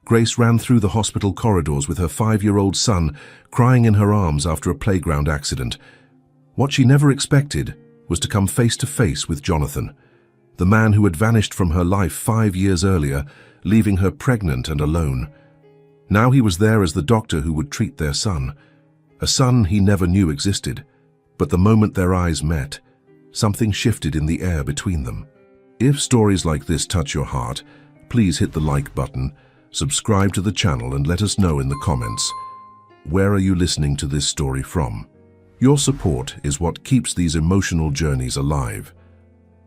Grace ran through the hospital corridors with her 5-year-old son crying in her arms after a playground accident. What she never expected was to come face to face with Jonathan, the man who had vanished from her life 5 years earlier, leaving her pregnant and alone. Now he was there as the doctor who would treat their son, a son he never knew existed. But the moment their eyes met, something shifted in the air between them. If stories like this touch your heart, please hit the like button, subscribe to the channel and let us know in the comments. Where are you listening to this story from? Your support is what keeps these emotional journeys alive.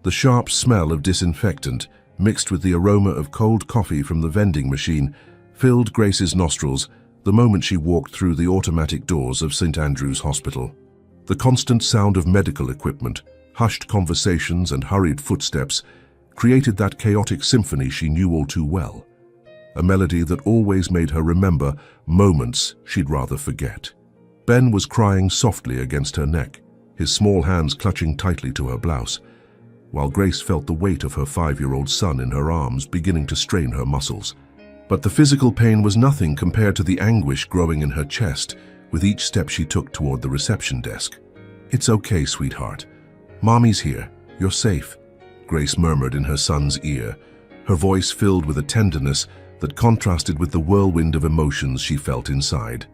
The sharp smell of disinfectant, mixed with the aroma of cold coffee from the vending machine, filled Grace's nostrils the moment she walked through the automatic doors of St. Andrew's Hospital. The constant sound of medical equipment, hushed conversations and hurried footsteps created that chaotic symphony she knew all too well, a melody that always made her remember moments she'd rather forget. Ben was crying softly against her neck, his small hands clutching tightly to her blouse, while Grace felt the weight of her 5-year-old son in her arms beginning to strain her muscles. But the physical pain was nothing compared to the anguish growing in her chest with each step she took toward the reception desk. "It's okay, sweetheart. Mommy's here. You're safe," Grace murmured in her son's ear, her voice filled with a tenderness that contrasted with the whirlwind of emotions she felt inside.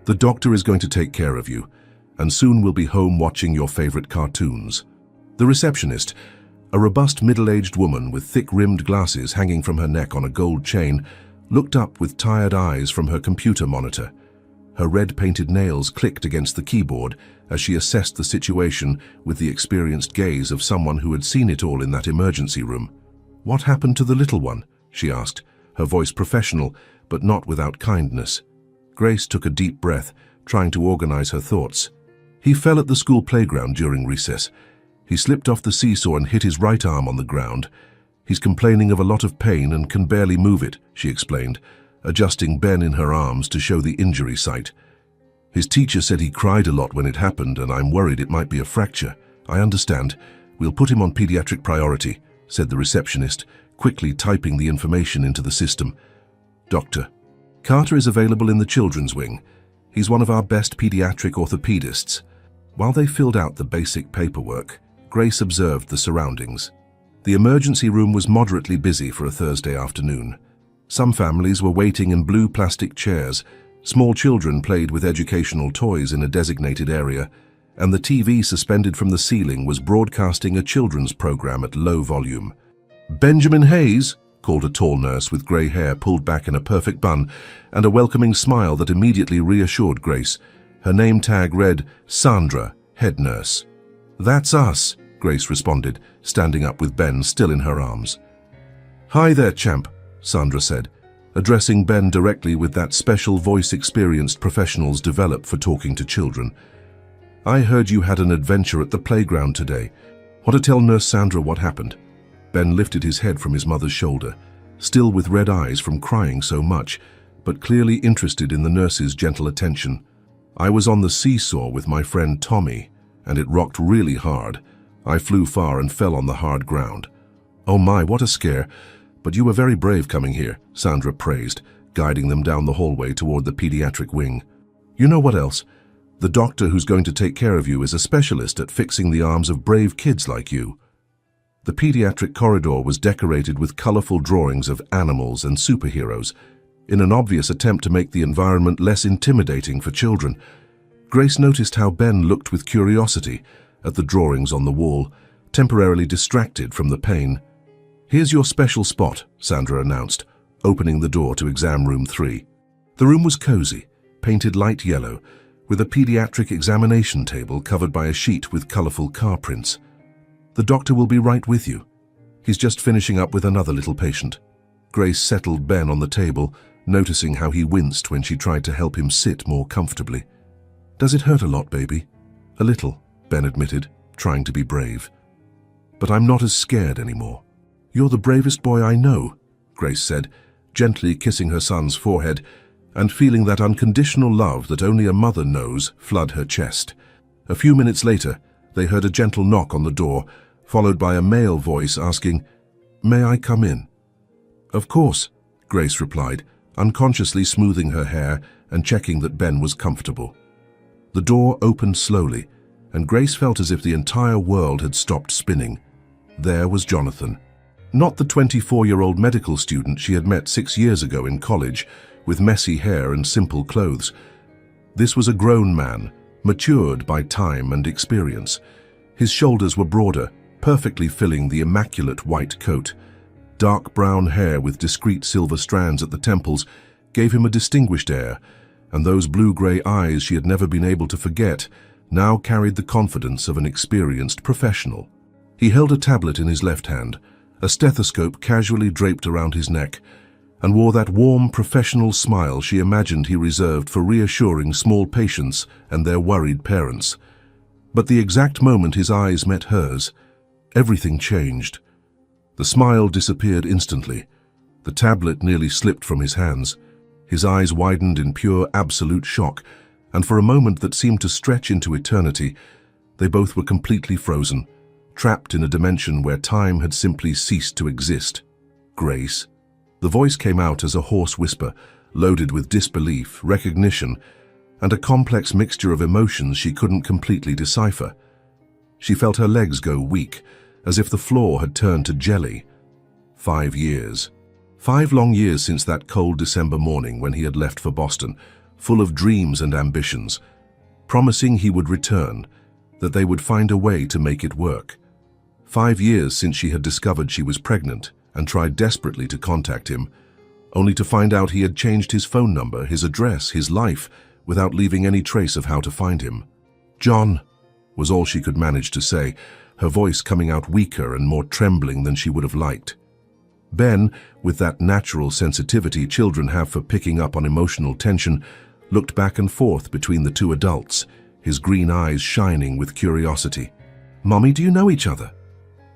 "The doctor is going to take care of you, and soon we'll be home watching your favorite cartoons." The receptionist, a robust middle-aged woman with thick-rimmed glasses hanging from her neck on a gold chain, looked up with tired eyes from her computer monitor. Her red-painted nails clicked against the keyboard as she assessed the situation with the experienced gaze of someone who had seen it all in that emergency room. "What happened to the little one?" she asked, her voice professional but not without kindness. Grace took a deep breath, trying to organize her thoughts. "He fell at the school playground during recess. He slipped off the seesaw and hit his right arm on the ground. He's complaining of a lot of pain and can barely move it," she explained, adjusting Ben in her arms to show the injury site. "His teacher said he cried a lot when it happened, and I'm worried it might be a fracture." "I understand. We'll put him on pediatric priority," said the receptionist, quickly typing the information into the system. "Doctor Carter is available in the children's wing. He's one of our best pediatric orthopedists." While they filled out the basic paperwork, Grace observed the surroundings. The emergency room was moderately busy for a Thursday afternoon. Some families were waiting in blue plastic chairs, small children played with educational toys in a designated area, and the TV suspended from the ceiling was broadcasting a children's program at low volume. "Benjamin Hayes," called a tall nurse with grey hair pulled back in a perfect bun and a welcoming smile that immediately reassured Grace. Her name tag read, "Sandra, head nurse." "That's us," Grace responded, standing up with Ben still in her arms. "Hi there, champ," Sandra said, addressing Ben directly with that special voice experienced professionals develop for talking to children. "I heard you had an adventure at the playground today. Want to tell Nurse Sandra what happened?" Ben lifted his head from his mother's shoulder, still with red eyes from crying so much, but clearly interested in the nurse's gentle attention. "I was on the seesaw with my friend Tommy, and it rocked really hard. I flew far and fell on the hard ground." "Oh my, what a scare. But you were very brave coming here," Sandra praised, guiding them down the hallway toward the pediatric wing. "You know what else? The doctor who's going to take care of you is a specialist at fixing the arms of brave kids like you." The pediatric corridor was decorated with colorful drawings of animals and superheroes, in an obvious attempt to make the environment less intimidating for children. Grace noticed how Ben looked with curiosity at the drawings on the wall, temporarily distracted from the pain. "Here's your special spot," Sandra announced, opening the door to exam room 3. The room was cozy, painted light yellow, with a pediatric examination table covered by a sheet with colorful car prints. "The doctor will be right with you. He's just finishing up with another little patient." Grace settled Ben on the table, noticing how he winced when she tried to help him sit more comfortably. "Does it hurt a lot, baby?" "A little," Ben admitted, trying to be brave. "But I'm not as scared anymore." "You're the bravest boy I know," Grace said, gently kissing her son's forehead and feeling that unconditional love that only a mother knows flood her chest. A few minutes later, they heard a gentle knock on the door, followed by a male voice asking, "May I come in?" "Of course," Grace replied, unconsciously smoothing her hair and checking that Ben was comfortable. The door opened slowly, and Grace felt as if the entire world had stopped spinning. There was Jonathan. Not the 24-year-old medical student she had met 6 years ago in college, with messy hair and simple clothes. This was a grown man, matured by time and experience. His shoulders were broader, perfectly filling the immaculate white coat. Dark brown hair with discreet silver strands at the temples gave him a distinguished air, and those blue-gray eyes she had never been able to forget now carried the confidence of an experienced professional. He held a tablet in his left hand, a stethoscope casually draped around his neck, and wore that warm, professional smile she imagined he reserved for reassuring small patients and their worried parents. But the exact moment his eyes met hers, everything changed. The smile disappeared instantly. The tablet nearly slipped from his hands. His eyes widened in pure, absolute shock, and for a moment that seemed to stretch into eternity, they both were completely frozen, trapped in a dimension where time had simply ceased to exist. Grace. The voice came out as a hoarse whisper, loaded with disbelief, recognition, and a complex mixture of emotions she couldn't completely decipher. She felt her legs go weak, as if the floor had turned to jelly. 5 years. 5 long years since that cold December morning when he had left for Boston, full of dreams and ambitions, promising he would return, that they would find a way to make it work. 5 years since she had discovered she was pregnant and tried desperately to contact him, only to find out he had changed his phone number, his address, his life, without leaving any trace of how to find him. "John," was all she could manage to say, her voice coming out weaker and more trembling than she would have liked. Ben, with that natural sensitivity children have for picking up on emotional tension, looked back and forth between the two adults, his green eyes shining with curiosity. "Mommy, do you know each other?"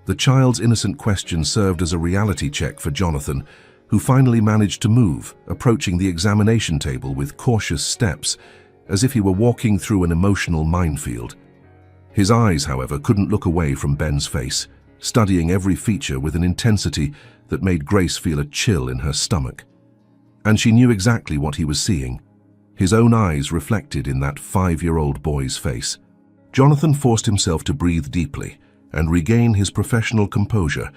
The child's innocent question served as a reality check for Jonathan, who finally managed to move, approaching the examination table with cautious steps, as if he were walking through an emotional minefield. His eyes, however, couldn't look away from Ben's face, studying every feature with an intensity that made Grace feel a chill in her stomach. And she knew exactly what he was seeing, his own eyes reflected in that 5-year-old boy's face. Jonathan forced himself to breathe deeply and regain his professional composure,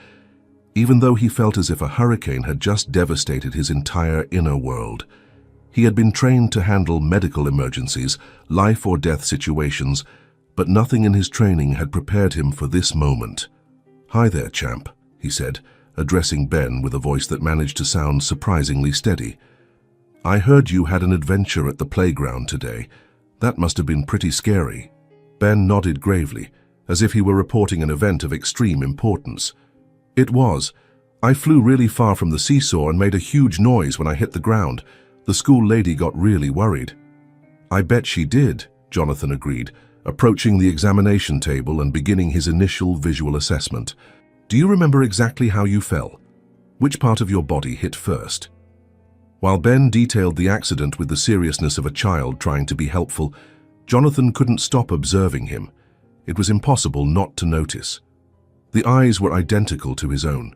even though he felt as if a hurricane had just devastated his entire inner world. He had been trained to handle medical emergencies, life or death situations, but nothing in his training had prepared him for this moment. "Hi there, champ," he said, addressing Ben with a voice that managed to sound surprisingly steady. "I heard you had an adventure at the playground today. That must have been pretty scary." Ben nodded gravely, as if he were reporting an event of extreme importance. "It was. I flew really far from the seesaw and made a huge noise when I hit the ground. The school lady got really worried." "I bet she did," Jonathan agreed, approaching the examination table and beginning his initial visual assessment. "Do you remember exactly how you fell? Which part of your body hit first?" While Ben detailed the accident with the seriousness of a child trying to be helpful, Jonathan couldn't stop observing him. It was impossible not to notice. The eyes were identical to his own,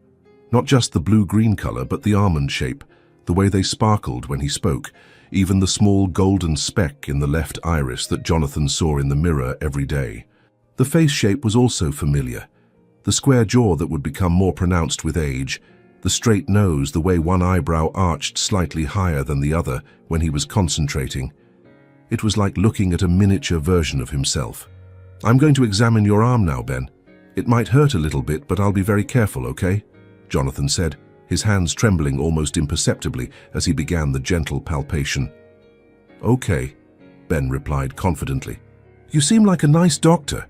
not just the blue-green color, but the almond shape, the way they sparkled when he spoke, even the small golden speck in the left iris that Jonathan saw in the mirror every day. The face shape was also familiar, the square jaw that would become more pronounced with age, the straight nose, the way one eyebrow arched slightly higher than the other when he was concentrating. It was like looking at a miniature version of himself. "I'm going to examine your arm now, Ben. It might hurt a little bit, but I'll be very careful, okay?" Jonathan said, his hands trembling almost imperceptibly as he began the gentle palpation. "Okay," Ben replied confidently. "You seem like a nice doctor."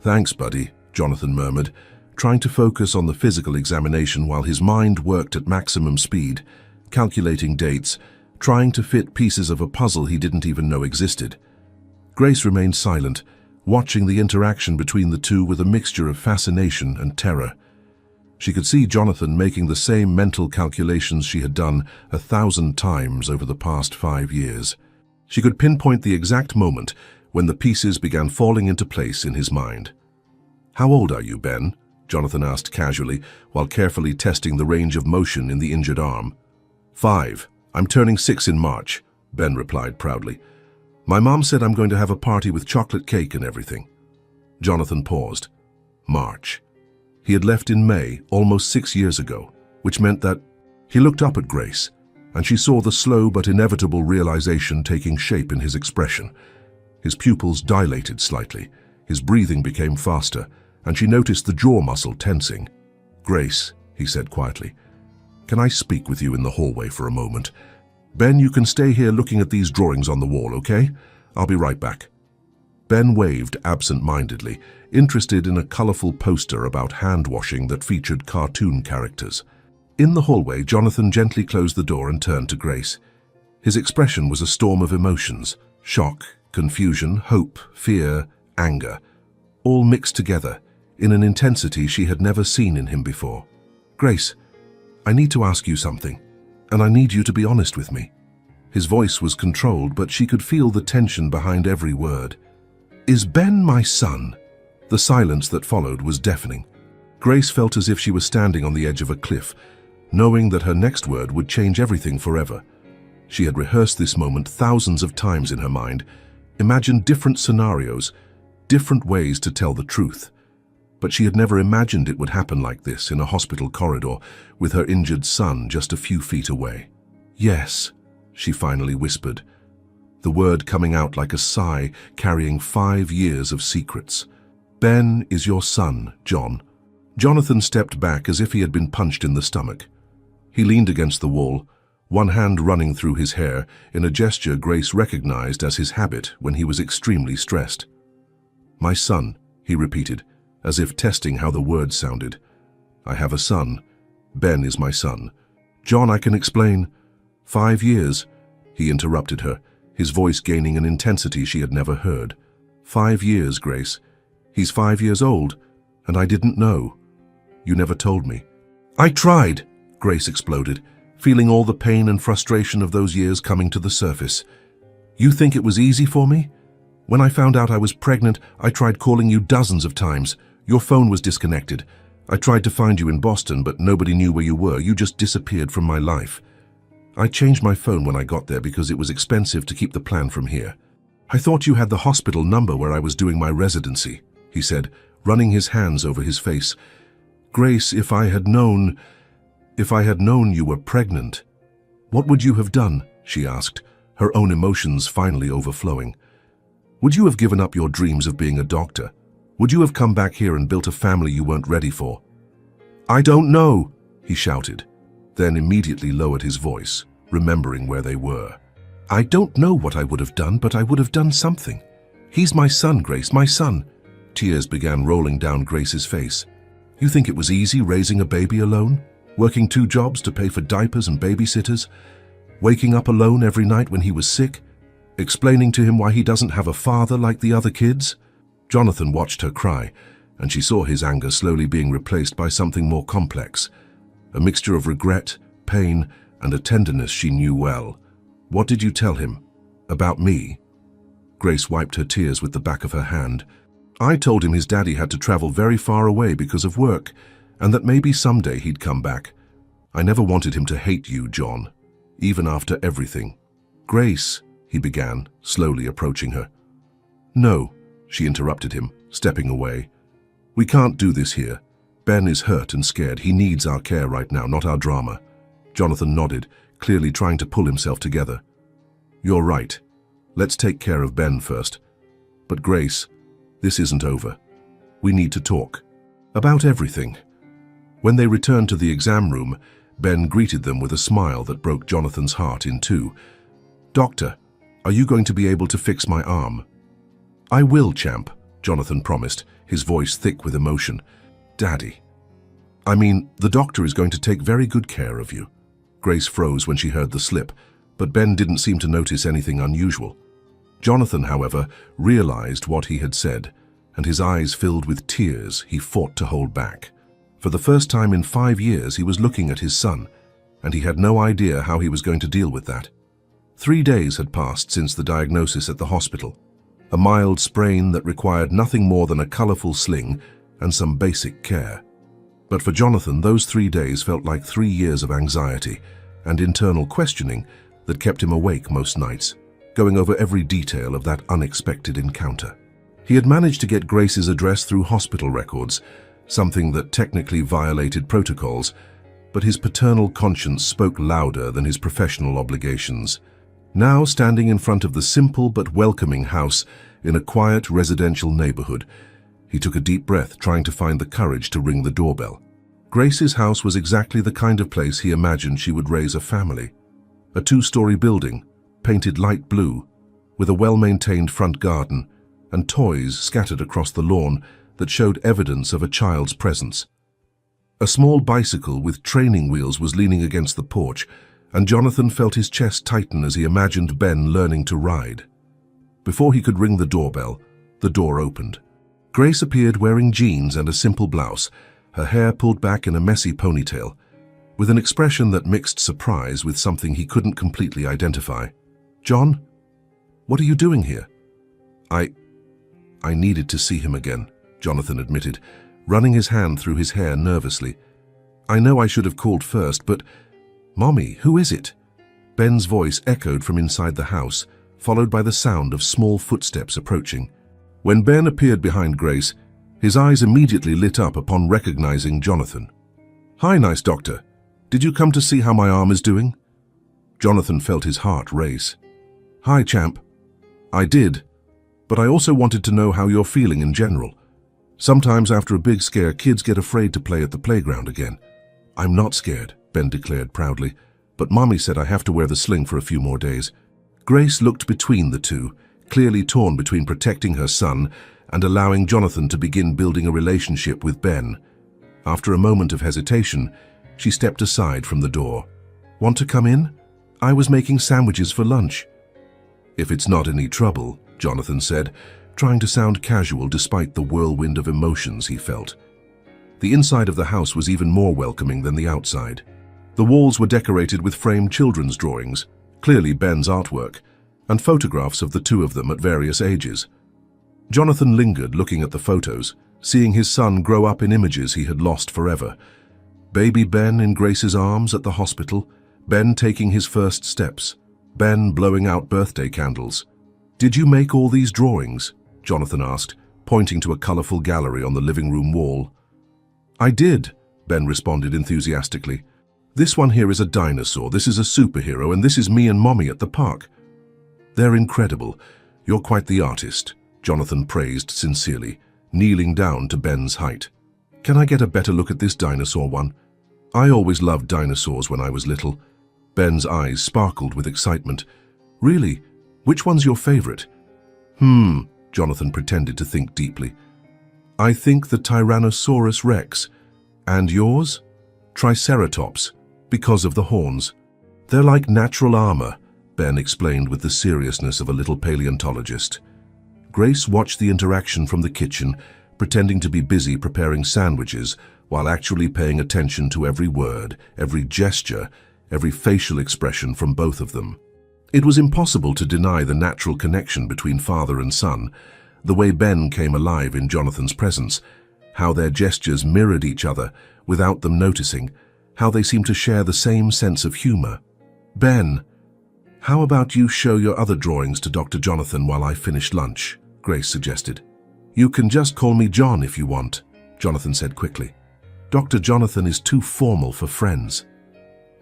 "Thanks, buddy," Jonathan murmured, trying to focus on the physical examination while his mind worked at maximum speed, calculating dates, trying to fit pieces of a puzzle he didn't even know existed. Grace remained silent, watching the interaction between the two with a mixture of fascination and terror. She could see Jonathan making the same mental calculations she had done 1,000 times over the past 5 years. She could pinpoint the exact moment when the pieces began falling into place in his mind. "How old are you, Ben?" Jonathan asked casually, while carefully testing the range of motion in the injured arm. "5. I'm turning 6 in March, Ben replied proudly. My mom said I'm going to have a party with chocolate cake and everything. Jonathan paused. March. He had left in May, almost 6 years ago, which meant that he looked up at Grace, and she saw the slow but inevitable realization taking shape in his expression. His pupils dilated slightly, his breathing became faster, and she noticed the jaw muscle tensing. Grace, he said quietly, can I speak with you in the hallway for a moment? Ben, you can stay here looking at these drawings on the wall, okay? I'll be right back. Ben waved absent-mindedly, interested in a colorful poster about hand-washing that featured cartoon characters. In the hallway, Jonathan gently closed the door and turned to Grace. His expression was a storm of emotions: shock, confusion, hope, fear, anger, all mixed together in an intensity she had never seen in him before. Grace, I need to ask you something, and I need you to be honest with me. His voice was controlled, but she could feel the tension behind every word. Is Ben my son? The silence that followed was deafening. Grace felt as if she was standing on the edge of a cliff, knowing that her next word would change everything forever. She had rehearsed this moment thousands of times in her mind, imagined different scenarios, different ways to tell the truth. But she had never imagined it would happen like this in a hospital corridor with her injured son just a few feet away. Yes, she finally whispered, the word coming out like a sigh carrying 5 years of secrets. Ben is your son, John. Jonathan stepped back as if he had been punched in the stomach. He leaned against the wall, one hand running through his hair in a gesture Grace recognized as his habit when he was extremely stressed. My son, he repeated, as if testing how the words sounded. I have a son. Ben is my son. John, I can explain. 5 years, he interrupted her, his voice gaining an intensity she had never heard. 5 years, Grace. He's 5 years old, and I didn't know. You never told me. I tried, Grace exploded, feeling all the pain and frustration of those years coming to the surface. You think it was easy for me? When I found out I was pregnant, I tried calling you dozens of times. Your phone was disconnected. I tried to find you in Boston, but nobody knew where you were. You just disappeared from my life. I changed my phone when I got there because it was expensive to keep the plan from here. I thought you had the hospital number where I was doing my residency, he said, running his hands over his face. Grace, if I had known you were pregnant. What would you have done? She asked, her own emotions finally overflowing. Would you have given up your dreams of being a doctor? Would you have come back here and built a family you weren't ready for? I don't know, he shouted, then immediately lowered his voice, remembering where they were. I don't know what I would have done, but I would have done something. He's my son, Grace, my son. Tears began rolling down Grace's face. You think it was easy raising a baby alone? Working 2 jobs to pay for diapers and babysitters? Waking up alone every night when he was sick? Explaining to him why he doesn't have a father like the other kids? Jonathan watched her cry, and she saw his anger slowly being replaced by something more complex, a mixture of regret, pain, and a tenderness she knew well. What did you tell him? About me? Grace wiped her tears with the back of her hand. I told him his daddy had to travel very far away because of work, and that maybe someday he'd come back. I never wanted him to hate you, John, even after everything. Grace, he began, slowly approaching her. No, she interrupted him, stepping away. We can't do this here. Ben is hurt and scared. He needs our care right now, not our drama. Jonathan nodded, clearly trying to pull himself together. You're right. Let's take care of Ben first. But Grace, this isn't over. We need to talk. About everything. When they returned to the exam room, Ben greeted them with a smile that broke Jonathan's heart in two. Doctor, are you going to be able to fix my arm? I will, champ, Jonathan promised, his voice thick with emotion. Daddy. I mean, the doctor is going to take very good care of you. Grace froze when she heard the slip, but Ben didn't seem to notice anything unusual. Jonathan, however, realized what he had said, and his eyes filled with tears he fought to hold back. For the first time in 5 years, he was looking at his son, and he had no idea how he was going to deal with that. 3 days had passed since the diagnosis at the hospital. A mild sprain that required nothing more than a colorful sling and some basic care. But for Jonathan, those 3 days felt like 3 years of anxiety and internal questioning that kept him awake most nights, going over every detail of that unexpected encounter. He had managed to get Grace's address through hospital records, something that technically violated protocols, but his paternal conscience spoke louder than his professional obligations. Now, standing in front of the simple but welcoming house in a quiet residential neighborhood, he took a deep breath, trying to find the courage to ring the doorbell. Grace's house was exactly the kind of place he imagined she would raise a family. A two-story building, painted light blue, with a well-maintained front garden, and toys scattered across the lawn that showed evidence of a child's presence. A small bicycle with training wheels was leaning against the porch, and Jonathan felt his chest tighten as he imagined Ben learning to ride. Before he could ring the doorbell, the door opened. Grace appeared wearing jeans and a simple blouse, her hair pulled back in a messy ponytail, with an expression that mixed surprise with something he couldn't completely identify. "John, what are you doing here?" I needed to see him again," Jonathan admitted, running his hand through his hair nervously. "I know I should have called first, but... Mommy, who is it?" Ben's voice echoed from inside the house, followed by the sound of small footsteps approaching. When Ben appeared behind Grace, his eyes immediately lit up upon recognizing Jonathan. "Hi, nice doctor. Did you come to see how my arm is doing?" Jonathan felt his heart race. "Hi, champ. I did, but I also wanted to know how you're feeling in general. Sometimes after a big scare, kids get afraid to play at the playground again." "I'm not scared," Ben declared proudly, "but Mommy said I have to wear the sling for a few more days." Grace looked between the two, clearly torn between protecting her son and allowing Jonathan to begin building a relationship with Ben. After a moment of hesitation, she stepped aside from the door. "Want to come in? I was making sandwiches for lunch." "If it's not any trouble," Jonathan said, trying to sound casual despite the whirlwind of emotions he felt. The inside of the house was even more welcoming than the outside. The walls were decorated with framed children's drawings, clearly Ben's artwork, and photographs of the two of them at various ages. Jonathan lingered looking at the photos, seeing his son grow up in images he had lost forever. Baby Ben in Grace's arms at the hospital, Ben taking his first steps, Ben blowing out birthday candles. "Did you make all these drawings?" Jonathan asked, pointing to a colorful gallery on the living room wall. "I did," Ben responded enthusiastically. "This one here is a dinosaur, this is a superhero, and this is me and Mommy at the park." "They're incredible. You're quite the artist," Jonathan praised sincerely, kneeling down to Ben's height. "Can I get a better look at this dinosaur one? I always loved dinosaurs when I was little." Ben's eyes sparkled with excitement. "Really? Which one's your favorite?" Jonathan pretended to think deeply. "I think the Tyrannosaurus Rex. And yours?" "Triceratops, because of the horns. They're like natural armor," Ben explained with the seriousness of a little paleontologist. Grace watched the interaction from the kitchen, pretending to be busy preparing sandwiches while actually paying attention to every word, every gesture, every facial expression from both of them. It was impossible to deny the natural connection between father and son, the way Ben came alive in Jonathan's presence, how their gestures mirrored each other without them noticing, how they seemed to share the same sense of humor. "Ben, how about you show your other drawings to Dr. Jonathan while I finish lunch?" Grace suggested. "You can just call me John if you want," Jonathan said quickly. "Dr. Jonathan is too formal for friends."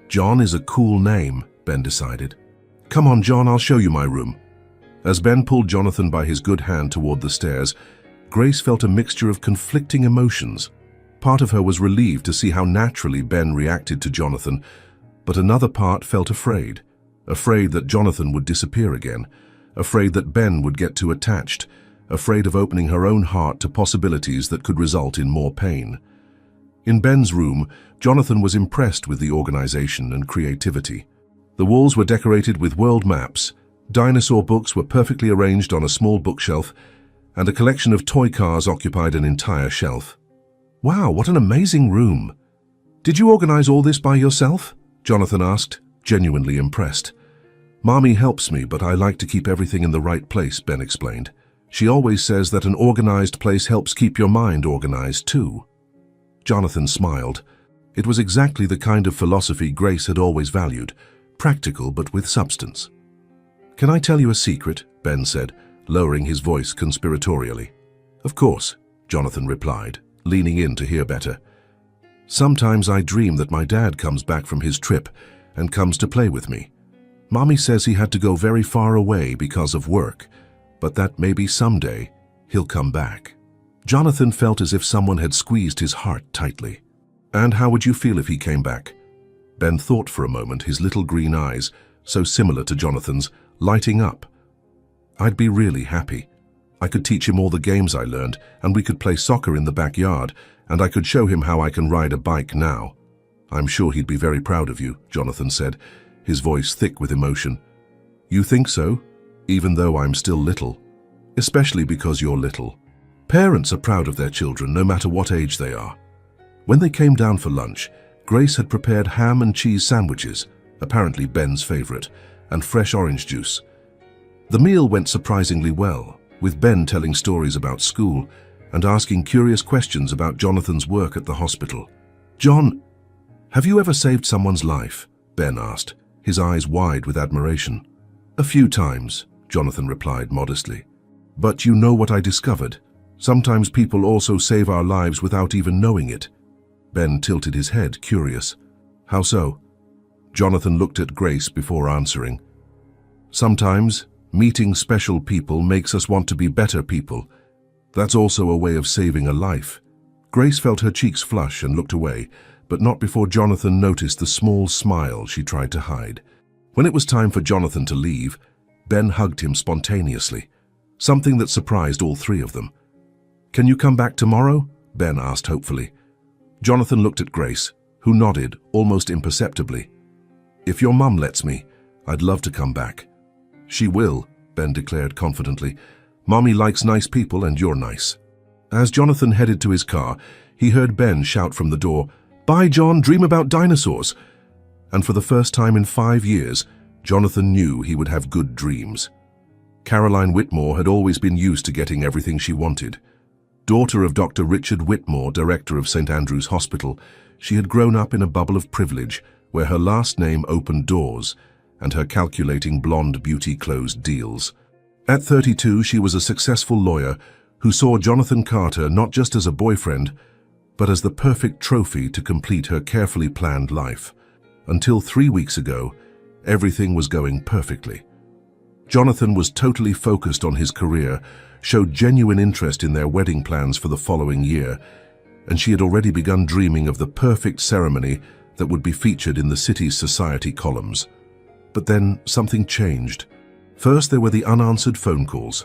"John is a cool name," Ben decided. "Come on, John, I'll show you my room." As Ben pulled Jonathan by his good hand toward the stairs, Grace felt a mixture of conflicting emotions. Part of her was relieved to see how naturally Ben reacted to Jonathan, but another part felt afraid that Jonathan would disappear again, afraid that Ben would get too attached, afraid of opening her own heart to possibilities that could result in more pain. In Ben's room, Jonathan was impressed with the organization and creativity. The walls were decorated with world maps, dinosaur books were perfectly arranged on a small bookshelf, and a collection of toy cars occupied an entire shelf. "Wow, what an amazing room! Did you organize all this by yourself?" Jonathan asked, genuinely impressed. "Mommy helps me, but I like to keep everything in the right place," Ben explained. "She always says that an organized place helps keep your mind organized too." Jonathan smiled. It was exactly the kind of philosophy Grace had always valued, practical but with substance. "Can I tell you a secret?" Ben said, lowering his voice conspiratorially. "Of course," Jonathan replied, leaning in to hear better. "Sometimes I dream that my dad comes back from his trip and comes to play with me. Mommy says he had to go very far away because of work, but that maybe someday he'll come back." Jonathan felt as if someone had squeezed his heart tightly. "And how would you feel if he came back?" Ben thought for a moment, his little green eyes, so similar to Jonathan's, lighting up. "I'd be really happy. I could teach him all the games I learned, and we could play soccer in the backyard, and I could show him how I can ride a bike now." "I'm sure he'd be very proud of you," Jonathan said, his voice thick with emotion. "You think so? Even though I'm still little? Especially because you're little. Parents are proud of their children no matter what age they are." When they came down for lunch, Grace had prepared ham and cheese sandwiches, apparently Ben's favorite, and fresh orange juice. The meal went surprisingly well, with Ben telling stories about school and asking curious questions about Jonathan's work at the hospital. "John, have you ever saved someone's life?" Ben asked, his eyes wide with admiration. "A few times," Jonathan replied modestly. "But you know what I discovered? Sometimes people also save our lives without even knowing it." Ben tilted his head, curious. "How so?" Jonathan looked at Grace before answering. "Sometimes meeting special people makes us want to be better people. That's also a way of saving a life." Grace felt her cheeks flush and looked away, but not before Jonathan noticed the small smile she tried to hide. When it was time for Jonathan to leave, Ben hugged him spontaneously, something that surprised all three of them. "Can you come back tomorrow?" Ben asked hopefully. Jonathan looked at Grace, who nodded almost imperceptibly. "If your mum lets me, I'd love to come back." "She will," Ben declared confidently. "Mommy likes nice people and you're nice." As Jonathan headed to his car, he heard Ben shout from the door, "Bye, John, dream about dinosaurs." And for the first time in 5 years, Jonathan knew he would have good dreams. Caroline Whitmore had always been used to getting everything she wanted. Daughter of Dr. Richard Whitmore, director of St. Andrew's Hospital, she had grown up in a bubble of privilege where her last name opened doors and her calculating blonde beauty closed deals. At 32, she was a successful lawyer who saw Jonathan Carter not just as a boyfriend, but as the perfect trophy to complete her carefully planned life. Until 3 weeks ago, everything was going perfectly. Jonathan was totally focused on his career, showed genuine interest in their wedding plans for the following year, and she had already begun dreaming of the perfect ceremony that would be featured in the city's society columns. But then something changed. First there were the unanswered phone calls,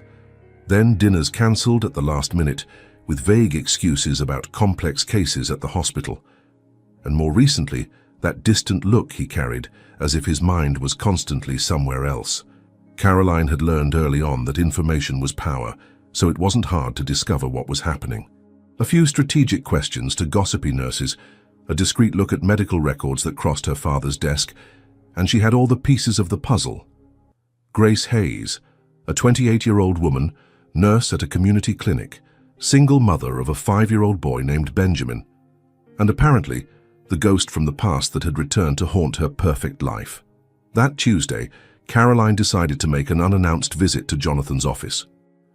then dinners cancelled at the last minute with vague excuses about complex cases at the hospital, and more recently that distant look he carried as if his mind was constantly somewhere else. Caroline had learned early on that information was power, so it wasn't hard to discover what was happening. A few strategic questions to gossipy nurses, a discreet look at medical records that crossed her father's desk, and she had all the pieces of the puzzle. Grace Hayes, a 28-year-old woman, nurse at a community clinic, single mother of a 5-year-old boy named Benjamin, and apparently the ghost from the past that had returned to haunt her perfect life. That Tuesday, Caroline decided to make an unannounced visit to Jonathan's office.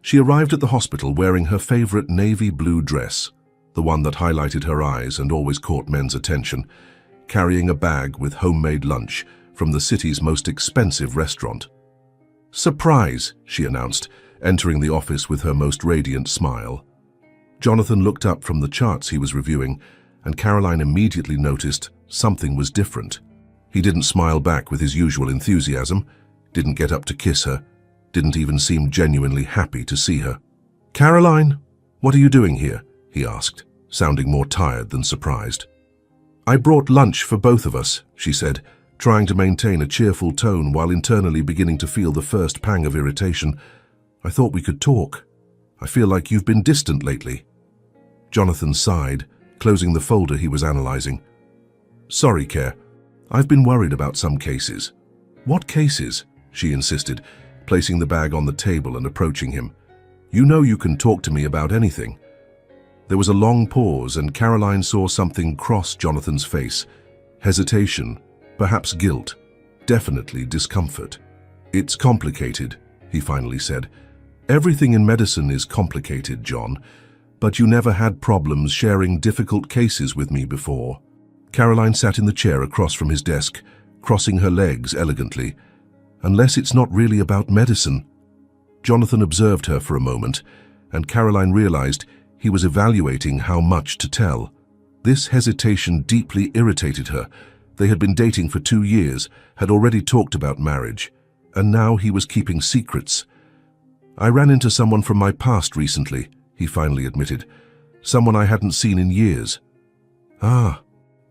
She arrived at the hospital wearing her favorite navy blue dress, the one that highlighted her eyes and always caught men's attention, carrying a bag with homemade lunch from the city's most expensive restaurant. "Surprise," she announced, entering the office with her most radiant smile. Jonathan looked up from the charts he was reviewing, and Caroline immediately noticed something was different. He didn't smile back with his usual enthusiasm, didn't get up to kiss her, didn't even seem genuinely happy to see her. "Caroline, what are you doing here?" he asked, sounding more tired than surprised. "I brought lunch for both of us," she said, trying to maintain a cheerful tone while internally beginning to feel the first pang of irritation. "I thought we could talk. I feel like you've been distant lately." Jonathan sighed, closing the folder he was analyzing. "Sorry, Care. I've been worried about some cases." "What cases?" she insisted, placing the bag on the table and approaching him. "You know you can talk to me about anything." There was a long pause, and Caroline saw something cross Jonathan's face. Hesitation, perhaps guilt. definitely discomfort. "It's complicated," he finally said. "Everything in medicine is complicated, John, but you never had problems sharing difficult cases with me before." Caroline sat in the chair across from his desk, crossing her legs elegantly. "Unless it's not really about medicine." Jonathan observed her for a moment, and Caroline realized he was evaluating how much to tell. This hesitation deeply irritated her. They had been dating for 2 years, had already talked about marriage, and now he was keeping secrets. "I ran into someone from my past recently," he finally admitted. "Someone I hadn't seen in years." "Ah,"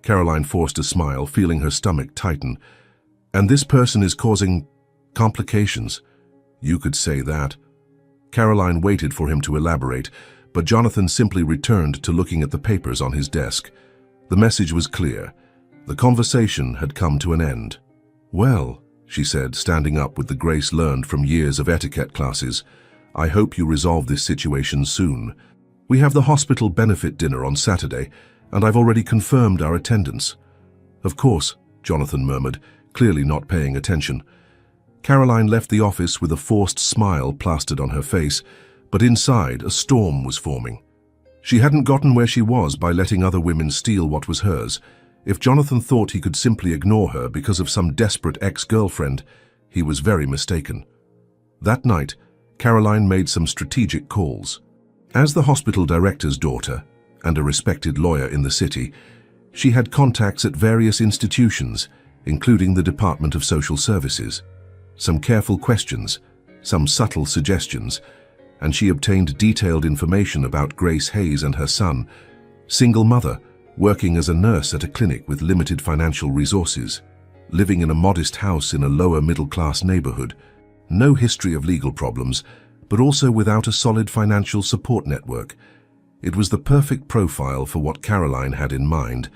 Caroline forced a smile, feeling her stomach tighten. "And this person is causing complications?" "You could say that." Caroline waited for him to elaborate, but Jonathan simply returned to looking at the papers on his desk. The message was clear. The conversation had come to an end. "Well," she said, standing up with the grace learned from years of etiquette classes, "I hope you resolve this situation soon. We have the hospital benefit dinner on Saturday, and I've already confirmed our attendance." "Of course," Jonathan murmured, clearly not paying attention. Caroline left the office with a forced smile plastered on her face, but inside a storm was forming. She hadn't gotten where she was by letting other women steal what was hers. If Jonathan thought he could simply ignore her because of some desperate ex-girlfriend, he was very mistaken. That night, Caroline made some strategic calls. As the hospital director's daughter, and a respected lawyer in the city, she had contacts at various institutions, including the Department of Social Services. Some careful questions, some subtle suggestions, and she obtained detailed information about Grace Hayes and her son, single mother, working as a nurse at a clinic with limited financial resources, living in a modest house in a lower middle-class neighborhood, no history of legal problems, but also without a solid financial support network. It was the perfect profile for what Caroline had in mind.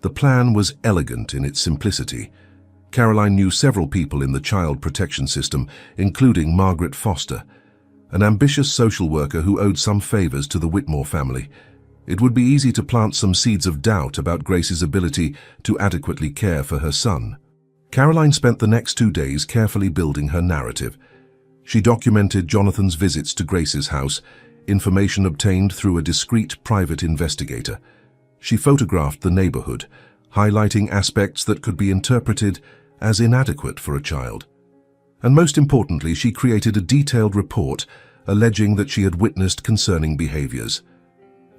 The plan was elegant in its simplicity. Caroline knew several people in the child protection system, including Margaret Foster, an ambitious social worker who owed some favors to the Whitmore family. It would be easy to plant some seeds of doubt about Grace's ability to adequately care for her son. Caroline spent the next 2 days carefully building her narrative. She documented Jonathan's visits to Grace's house, information obtained through a discreet private investigator. She photographed the neighborhood, highlighting aspects that could be interpreted as inadequate for a child. And most importantly, she created a detailed report alleging that she had witnessed concerning behaviors.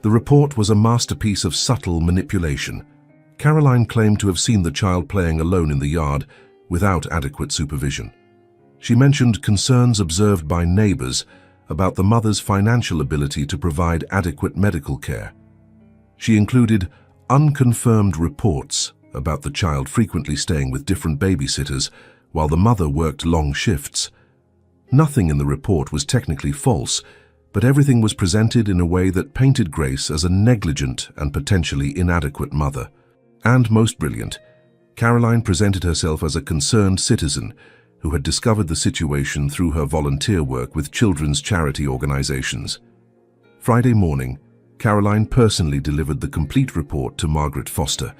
The report was a masterpiece of subtle manipulation. Caroline claimed to have seen the child playing alone in the yard without adequate supervision. She mentioned concerns observed by neighbors about the mother's financial ability to provide adequate medical care. She included unconfirmed reports about the child frequently staying with different babysitters while the mother worked long shifts. Nothing in the report was technically false, but everything was presented in a way that painted Grace as a negligent and potentially inadequate mother. And most brilliant, Caroline presented herself as a concerned citizen who had discovered the situation through her volunteer work with children's charity organizations. Friday morning, Caroline personally delivered the complete report to Margaret Foster,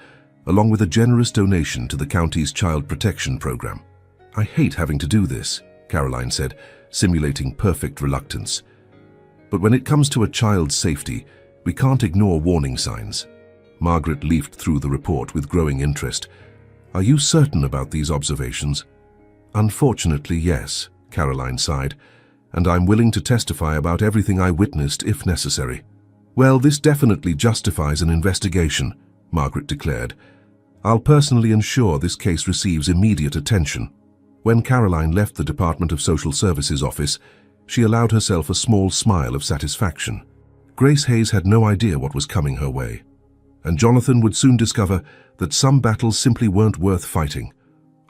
along with a generous donation to the county's child protection program. "I hate having to do this," Caroline said, simulating perfect reluctance. "But when it comes to a child's safety, we can't ignore warning signs." Margaret leafed through the report with growing interest. "Are you certain about these observations?" "Unfortunately, yes," Caroline sighed, "and I'm willing to testify about everything I witnessed if necessary." "Well, this definitely justifies an investigation," Margaret declared. "I'll personally ensure this case receives immediate attention." When Caroline left the Department of Social Services office, she allowed herself a small smile of satisfaction. Grace Hayes had no idea what was coming her way, and Jonathan would soon discover that some battles simply weren't worth fighting.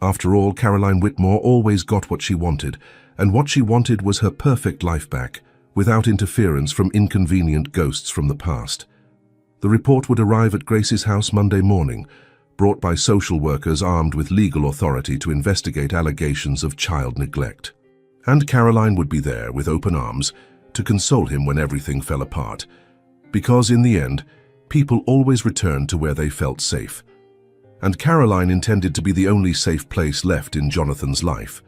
After all, Caroline Whitmore always got what she wanted, and what she wanted was her perfect life back, without interference from inconvenient ghosts from the past. The report would arrive at Grace's house Monday morning, brought by social workers armed with legal authority to investigate allegations of child neglect. And Caroline would be there with open arms to console him when everything fell apart. Because in the end, people always returned to where they felt safe. and Caroline intended to be the only safe place left in Jonathan's life.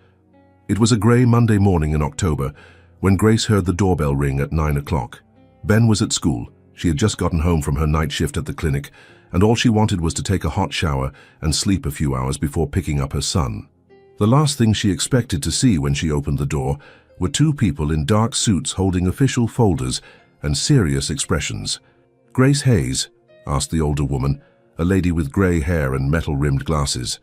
It was a grey Monday morning in October when Grace heard the doorbell ring at 9 o'clock. Ben was at school. She had just gotten home from her night shift at the clinic, and all she wanted was to take a hot shower and sleep a few hours before picking up her son. The last thing she expected to see when she opened the door were two people in dark suits holding official folders and serious expressions. "Grace Hayes?" asked the older woman, a lady with grey hair and metal-rimmed glasses.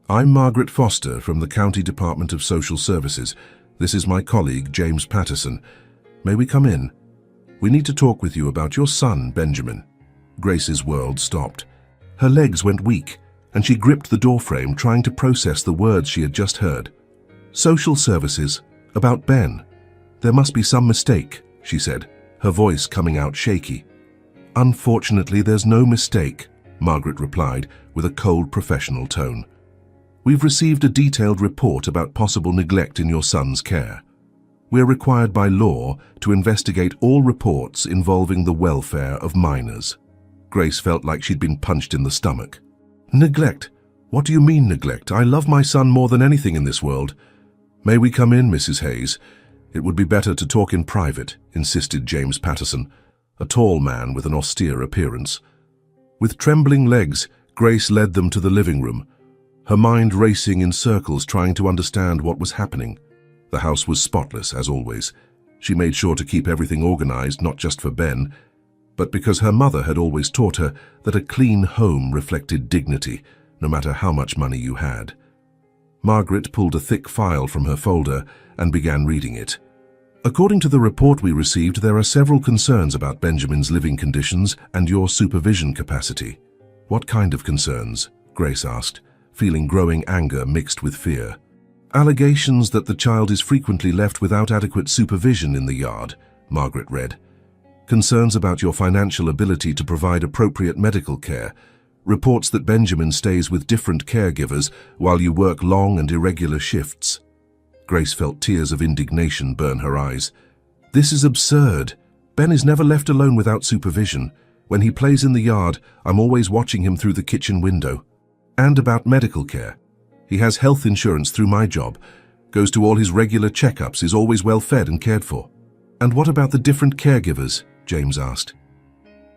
"I'm Margaret Foster from the County Department of Social Services. This is my colleague, James Patterson. May we come in? We need to talk with you about your son, Benjamin." Grace's world stopped. Her legs went weak, and she gripped the doorframe, trying to process the words she had just heard. "Social Services, about Ben. There must be some mistake," she said, her voice coming out shaky. "Unfortunately, there's no mistake," Margaret replied with a cold professional tone. "We've received a detailed report about possible neglect in your son's care. We're required by law to investigate all reports involving the welfare of minors." Grace felt like she'd been punched in the stomach. "Neglect? What do you mean neglect? I love my son more than anything in this world." "May we come in, Mrs. Hayes? It would be better to talk in private," insisted James Patterson, a tall man with an austere appearance. With trembling legs, Grace led them to the living room, her mind racing in circles trying to understand what was happening. The house was spotless, as always. She made sure to keep everything organized, not just for Ben, but because her mother had always taught her that a clean home reflected dignity, no matter how much money you had. Margaret pulled a thick file from her folder and began reading it. "According to the report we received, there are several concerns about Benjamin's living conditions and your supervision capacity." "What kind of concerns?" Grace asked, feeling growing anger mixed with fear. "Allegations that the child is frequently left without adequate supervision in the yard," Margaret read. "Concerns about your financial ability to provide appropriate medical care. Reports that Benjamin stays with different caregivers while you work long and irregular shifts." Grace felt tears of indignation burn her eyes. "This is absurd. Ben is never left alone without supervision. When he plays in the yard, I'm always watching him through the kitchen window. And about medical care. He has health insurance through my job, goes to all his regular checkups, is always well fed and cared for." "And what about the different caregivers?" James asked.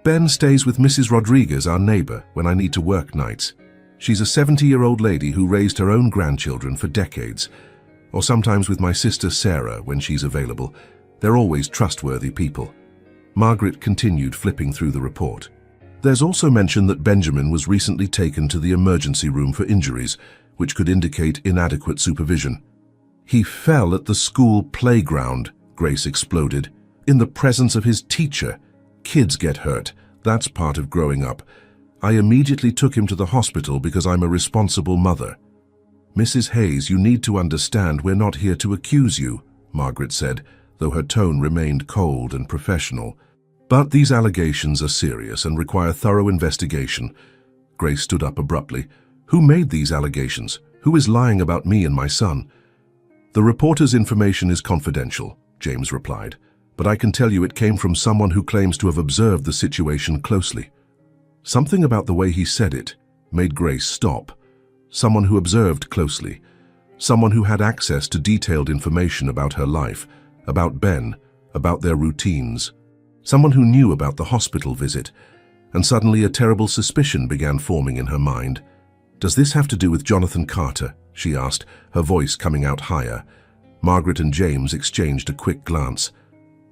"Ben stays with Mrs. Rodriguez, our neighbor, when I need to work nights. She's a 70-year-old lady who raised her own grandchildren for decades, or sometimes with my sister Sarah when she's available. They're always trustworthy people." Margaret continued flipping through the report. "There's also mention that Benjamin was recently taken to the emergency room for injuries, which could indicate inadequate supervision." "He fell at the school playground," Grace exploded, "in the presence of his teacher. Kids get hurt. That's part of growing up. I immediately took him to the hospital because I'm a responsible mother." "Mrs. Hayes, you need to understand we're not here to accuse you," Margaret said, though her tone remained cold and professional. "But these allegations are serious and require thorough investigation." Grace stood up abruptly. "Who made these allegations? Who is lying about me and my son?" "The reporter's information is confidential," James replied, "but I can tell you it came from someone who claims to have observed the situation closely." Something about the way he said it made Grace stop. Someone who observed closely. Someone who had access to detailed information about her life, about Ben, about their routines. Someone who knew about the hospital visit, and suddenly a terrible suspicion began forming in her mind. "Does this have to do with Jonathan Carter?" she asked, her voice coming out higher. Margaret and James exchanged a quick glance.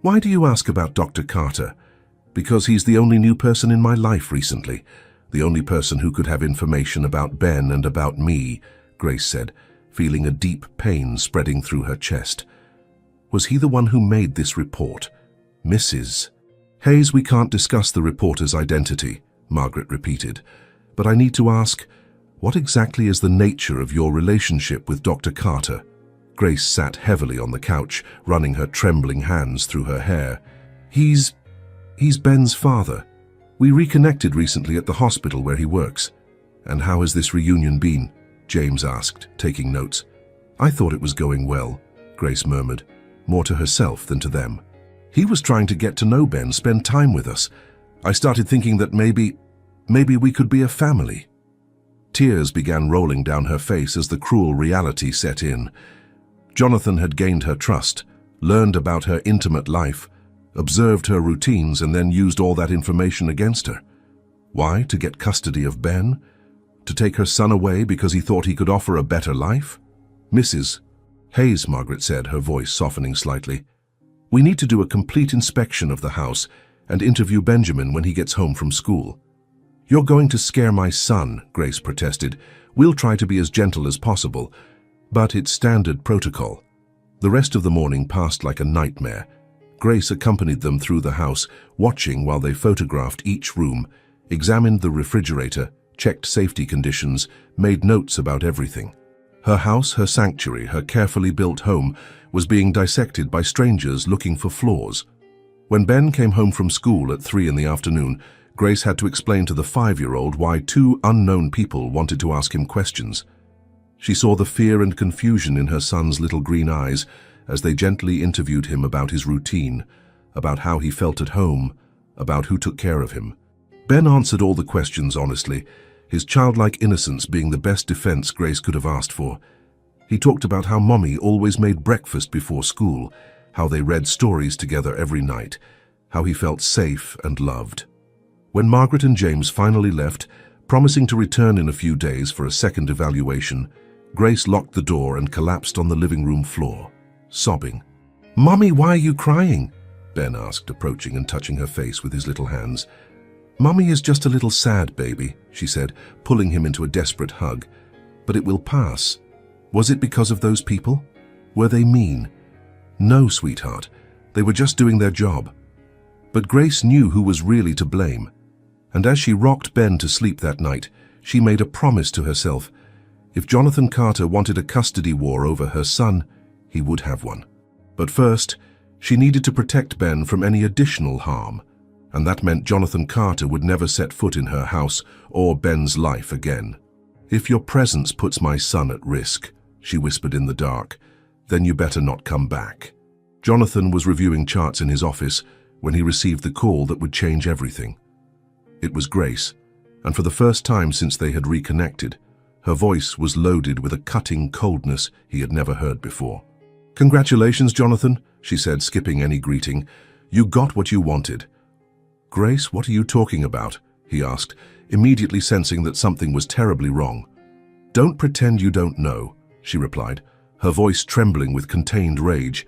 "Why do you ask about Dr. Carter?" "Because he's the only new person in my life recently. The only person who could have information about Ben and about me," Grace said, feeling a deep pain spreading through her chest. "Was he the one who made this report?" "Mrs. Hayes, we can't discuss the reporter's identity," Margaret repeated. "But I need to ask, what exactly is the nature of your relationship with Dr. Carter?" Grace sat heavily on the couch, running her trembling hands through her hair. He's Ben's father. We reconnected recently at the hospital where he works." "And how has this reunion been?" James asked, taking notes. "I thought it was going well," Grace murmured, more to herself than to them. "He was trying to get to know Ben, spend time with us. I started thinking that maybe we could be a family." Tears began rolling down her face as the cruel reality set in. Jonathan had gained her trust, learned about her intimate life, observed her routines, and then used all that information against her. Why? To get custody of Ben? To take her son away because he thought he could offer a better life? Mrs. Hayes, Margaret said, her voice softening slightly. We need to do a complete inspection of the house and interview Benjamin when he gets home from school. You're going to scare my son, Grace protested. We'll try to be as gentle as possible, but it's standard protocol. The rest of the morning passed like a nightmare. Grace accompanied them through the house, watching while they photographed each room, examined the refrigerator, checked safety conditions, made notes about everything. Her house, her sanctuary, her carefully built home was being dissected by strangers looking for flaws. When Ben came home from school at 3 in the afternoon, Grace had to explain to the 5-year-old why 2 unknown people wanted to ask him questions. She saw the fear and confusion in her son's little green eyes as they gently interviewed him about his routine, about how he felt at home, about who took care of him. Ben answered all the questions honestly, his childlike innocence being the best defense Grace could have asked for. He talked about how Mommy always made breakfast before school, how they read stories together every night, how he felt safe and loved. When Margaret and James finally left, promising to return in a few days for a second evaluation, Grace locked the door and collapsed on the living room floor, sobbing. "Mommy, why are you crying?" Ben asked, approaching and touching her face with his little hands. "Mommy is just a little sad, baby," she said, pulling him into a desperate hug. "But it will pass. Was it because of those people? Were they mean?" "No, sweetheart. They were just doing their job." But Grace knew who was really to blame. And as she rocked Ben to sleep that night, she made a promise to herself. If Jonathan Carter wanted a custody war over her son, he would have one. But first, she needed to protect Ben from any additional harm, and that meant Jonathan Carter would never set foot in her house or Ben's life again. "If your presence puts my son at risk," she whispered in the dark, "then you better not come back." Jonathan was reviewing charts in his office when he received the call that would change everything. It was Grace, and for the first time since they had reconnected, her voice was loaded with a cutting coldness he had never heard before. "Congratulations, Jonathan," she said, skipping any greeting. "You got what you wanted." "Grace, what are you talking about?" he asked, immediately sensing that something was terribly wrong. "Don't pretend you don't know," she replied, her voice trembling with contained rage.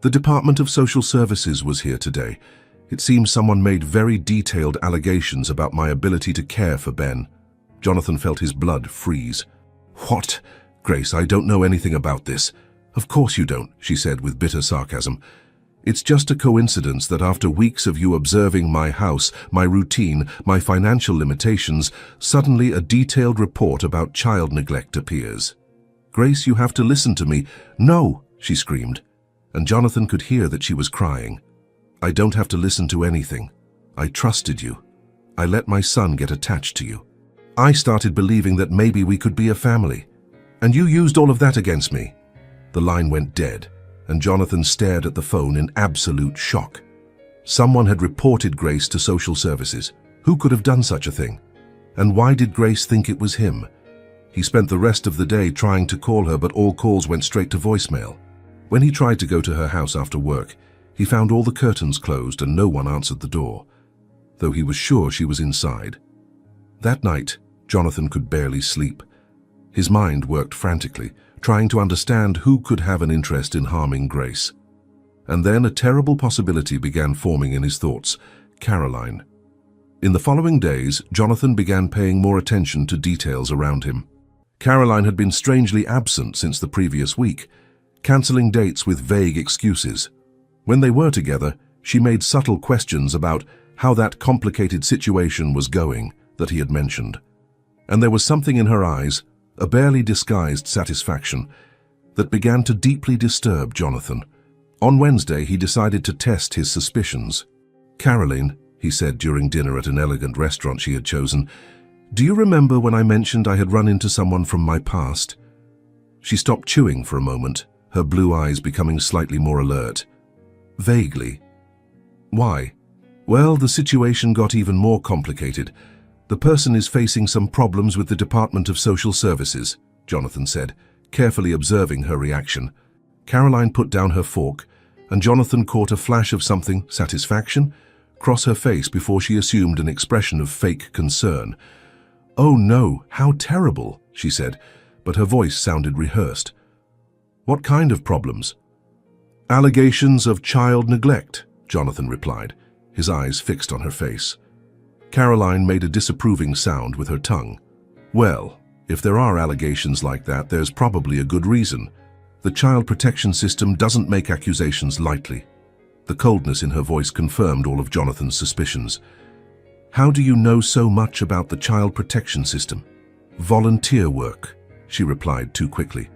"The Department of Social Services was here today. It seems someone made very detailed allegations about my ability to care for Ben." Jonathan felt his blood freeze. "What? Grace, I don't know anything about this." "Of course you don't," she said with bitter sarcasm. "It's just a coincidence that after weeks of you observing my house, my routine, my financial limitations, suddenly a detailed report about child neglect appears." "Grace, you have to listen to me." "No," she screamed, and Jonathan could hear that she was crying. "I don't have to listen to anything. I trusted you. I let my son get attached to you. I started believing that maybe we could be a family. And you used all of that against me." The line went dead, and Jonathan stared at the phone in absolute shock. Someone had reported Grace to social services. Who could have done such a thing? And why did Grace think it was him? He spent the rest of the day trying to call her, but all calls went straight to voicemail. When he tried to go to her house after work, he found all the curtains closed and no one answered the door, though he was sure she was inside. That night, Jonathan could barely sleep. His mind worked frantically, trying to understand who could have an interest in harming Grace. And then a terrible possibility began forming in his thoughts: Caroline. In the following days, Jonathan began paying more attention to details around him. Caroline had been strangely absent since the previous week, cancelling dates with vague excuses. When they were together, she made subtle questions about how that complicated situation was going that he had mentioned. And there was something in her eyes, a barely disguised satisfaction, that began to deeply disturb Jonathan. On Wednesday, he decided to test his suspicions. "Caroline," he said during dinner at an elegant restaurant she had chosen, "do you remember when I mentioned I had run into someone from my past?" She stopped chewing for a moment, her blue eyes becoming slightly more alert. "Vaguely." "Why?" "Well, the situation got even more complicated. "The person is facing some problems with the Department of Social Services," Jonathan said, carefully observing her reaction. Caroline put down her fork, and Jonathan caught a flash of something, satisfaction, cross her face before she assumed an expression of fake concern. "Oh no, how terrible," she said, but her voice sounded rehearsed. "What kind of problems?" "Allegations of child neglect," Jonathan replied, his eyes fixed on her face. Caroline made a disapproving sound with her tongue. "Well, if there are allegations like that, there's probably a good reason. The child protection system doesn't make accusations lightly." The coldness in her voice confirmed all of Jonathan's suspicions. "How do you know so much about the child protection system?" "Volunteer work," she replied too quickly.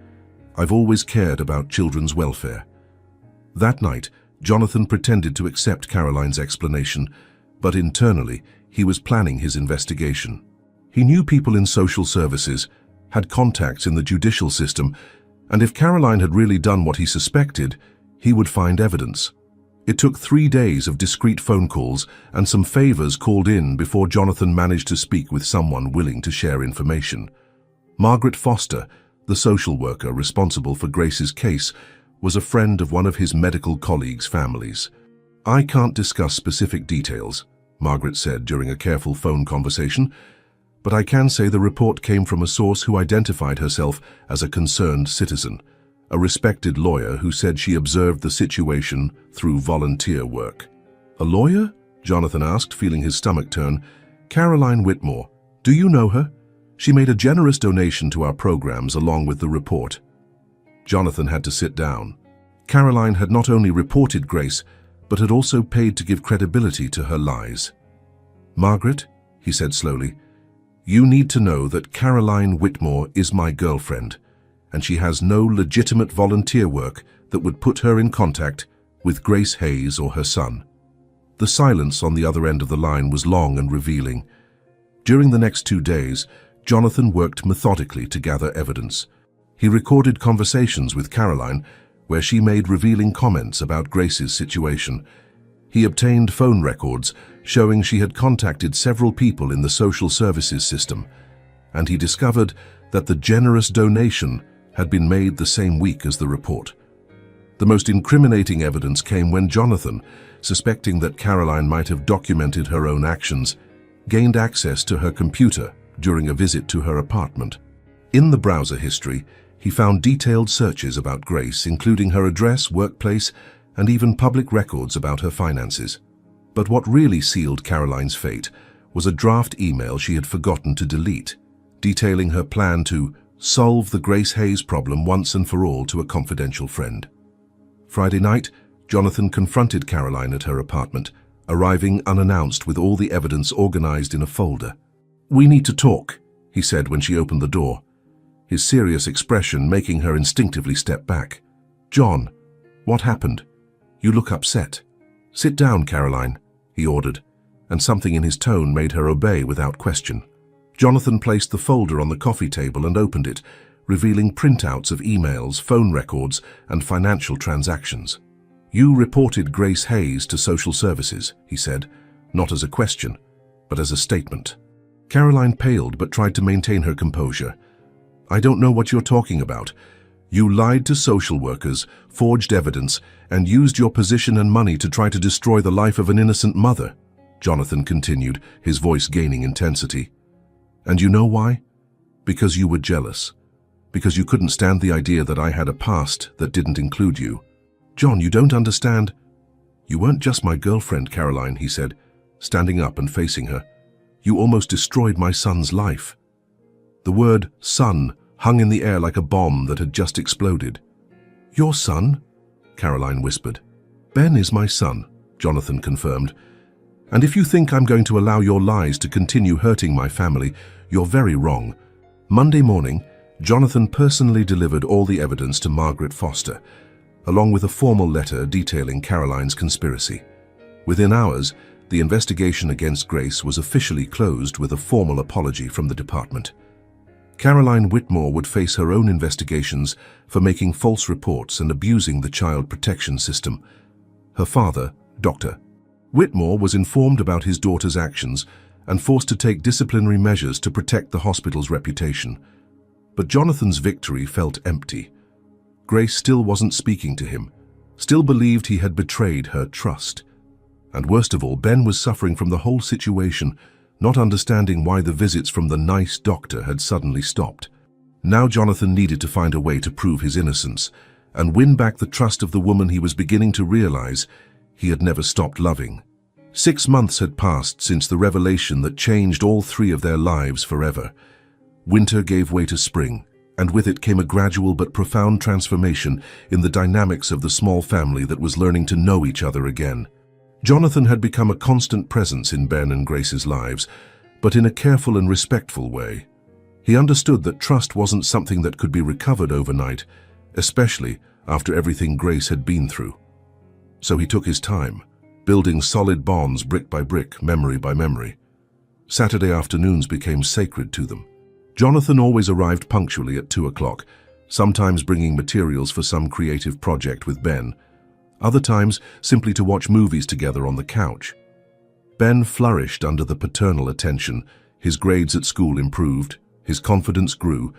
"I've always cared about children's welfare." That night, Jonathan pretended to accept Caroline's explanation, but internally, he was planning his investigation. He knew people in social services, had contacts in the judicial system, and if Caroline had really done what he suspected, he would find evidence. It took 3 days of discreet phone calls and some favors called in before Jonathan managed to speak with someone willing to share information. Margaret Foster, the social worker responsible for Grace's case, was a friend of one of his medical colleagues' families. "I can't discuss specific details," Margaret said during a careful phone conversation, "but I can say the report came from a source who identified herself as a concerned citizen, a respected lawyer who said she observed the situation through volunteer work." "A lawyer?" Jonathan asked, feeling his stomach turn. "Caroline Whitmore. Do you know her? She made a generous donation to our programs along with the report." Jonathan had to sit down. Caroline had not only reported Grace, but had also paid to give credibility to her lies. "Margaret," he said slowly, "you need to know that Caroline Whitmore is my girlfriend, and she has no legitimate volunteer work that would put her in contact with Grace Hayes or her son." The silence on the other end of the line was long and revealing. During the next 2 days, Jonathan worked methodically to gather evidence. He recorded conversations with Caroline where she made revealing comments about Grace's situation. He obtained phone records showing she had contacted several people in the social services system, and he discovered that the generous donation had been made the same week as the report. The most incriminating evidence came when Jonathan, suspecting that Caroline might have documented her own actions, gained access to her computer during a visit to her apartment. In the browser history, he found detailed searches about Grace, including her address, workplace, and even public records about her finances. But what really sealed Caroline's fate was a draft email she had forgotten to delete, detailing her plan to solve the Grace Hayes problem once and for all to a confidential friend. Friday night, Jonathan confronted Caroline at her apartment, arriving unannounced with all the evidence organized in a folder. "We need to talk," he said when she opened the door, his serious expression making her instinctively step back. "John, what happened? You look upset." "Sit down, Caroline," he ordered, and something in his tone made her obey without question. Jonathan placed the folder on the coffee table and opened it, revealing printouts of emails, phone records, and financial transactions. "You reported Grace Hayes to social services," he said, not as a question, but as a statement. Caroline paled but tried to maintain her composure. "I don't know what you're talking about. You lied to social workers, forged evidence, and used your position and money to try to destroy the life of an innocent mother," Jonathan continued, his voice gaining intensity. "And you know why? Because you were jealous. Because you couldn't stand the idea that I had a past that didn't include you. John, you don't understand." "You weren't just my girlfriend, Caroline," he said, standing up and facing her. "You almost destroyed my son's life." The word son hung in the air like a bomb that had just exploded. "Your son?" Caroline whispered. "Ben is my son," Jonathan confirmed. "And if you think I'm going to allow your lies to continue hurting my family, you're very wrong." Monday morning, Jonathan personally delivered all the evidence to Margaret Foster, along with a formal letter detailing Caroline's conspiracy. Within hours, the investigation against Grace was officially closed with a formal apology from the department. Caroline Whitmore would face her own investigations for making false reports and abusing the child protection system. Her father, Dr. Whitmore, was informed about his daughter's actions and forced to take disciplinary measures to protect the hospital's reputation. But Jonathan's victory felt empty. Grace still wasn't speaking to him, still believed he had betrayed her trust. And worst of all, Ben was suffering from the whole situation, not understanding why the visits from the nice doctor had suddenly stopped. Now Jonathan needed to find a way to prove his innocence and win back the trust of the woman he was beginning to realize he had never stopped loving. 6 months had passed since the revelation that changed all 3 of their lives forever. Winter gave way to spring, and with it came a gradual but profound transformation in the dynamics of the small family that was learning to know each other again. Jonathan had become a constant presence in Ben and Grace's lives, but in a careful and respectful way. He understood that trust wasn't something that could be recovered overnight, especially after everything Grace had been through. So he took his time, building solid bonds brick by brick, memory by memory. Saturday afternoons became sacred to them. Jonathan always arrived punctually at 2 o'clock, sometimes bringing materials for some creative project with Ben, other times simply to watch movies together on the couch. Ben flourished under the paternal attention, his grades at school improved, his confidence grew,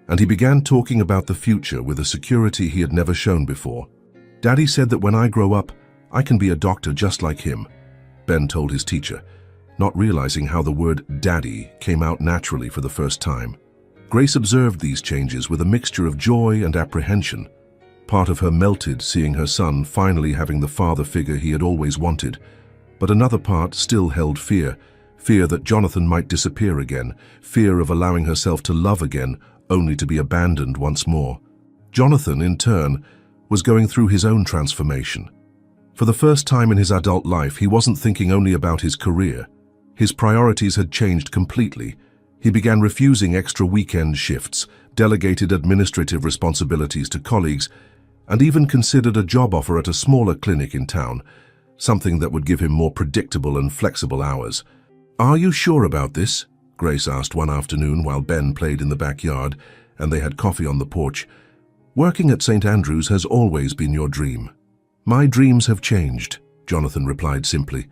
and he began talking about the future with a security he had never shown before. "Daddy said that when I grow up, I can be a doctor just like him," Ben told his teacher, not realizing how the word daddy came out naturally for the first time. Grace observed these changes with a mixture of joy and apprehension. Part of her melted seeing her son finally having the father figure he had always wanted, but another part still held fear that Jonathan might disappear again, fear of allowing herself to love again, only to be abandoned once more. Jonathan, in turn, was going through his own transformation. For the first time in his adult life, he wasn't thinking only about his career. His priorities had changed completely. He began refusing extra weekend shifts, delegated administrative responsibilities to colleagues, and even considered a job offer at a smaller clinic in town, something that would give him more predictable and flexible hours. "Are you sure about this?" Grace asked one afternoon while Ben played in the backyard and they had coffee on the porch. "Working at St. Andrews has always been your dream." "My dreams have changed," Jonathan replied simply.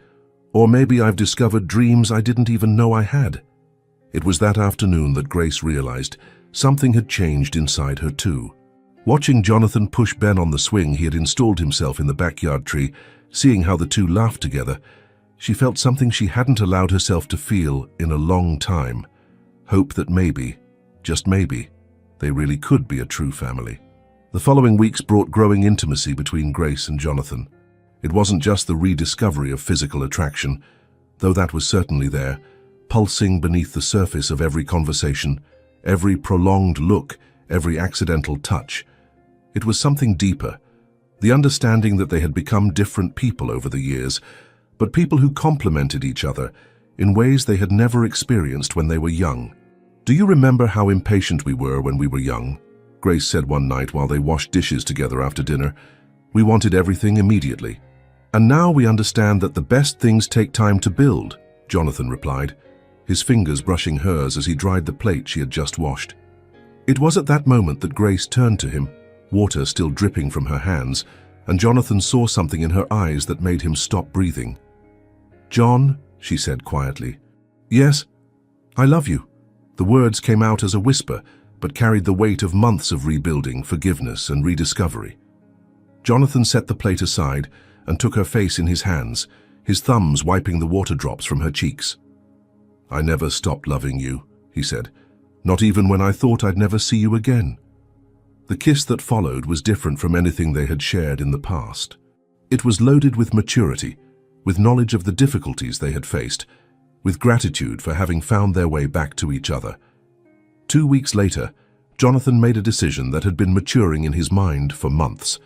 "Or maybe I've discovered dreams I didn't even know I had." It was that afternoon that Grace realized something had changed inside her too. Watching Jonathan push Ben on the swing he had installed himself in the backyard tree, seeing how the two laughed together, she felt something she hadn't allowed herself to feel in a long time. Hope that maybe, just maybe, they really could be a true family. The following weeks brought growing intimacy between Grace and Jonathan. It wasn't just the rediscovery of physical attraction, though that was certainly there, pulsing beneath the surface of every conversation, every prolonged look, every accidental touch. It was something deeper, the understanding that they had become different people over the years, but people who complemented each other in ways they had never experienced when they were young. "Do you remember how impatient we were when we were young?" Grace said one night while they washed dishes together after dinner. "We wanted everything immediately. And now we understand that the best things take time to build," Jonathan replied, his fingers brushing hers as he dried the plate she had just washed. It was at that moment that Grace turned to him, water still dripping from her hands, and Jonathan saw something in her eyes that made him stop breathing. "John," she said quietly. "Yes, I love you." The words came out as a whisper, but carried the weight of months of rebuilding, forgiveness, and rediscovery. Jonathan set the plate aside and took her face in his hands, his thumbs wiping the water drops from her cheeks. "I never stopped loving you," he said, "not even when I thought I'd never see you again." The kiss that followed was different from anything they had shared in the past. It was loaded with maturity, with knowledge of the difficulties they had faced, with gratitude for having found their way back to each other. 2 weeks later, Jonathan made a decision that had been maturing in his mind for months.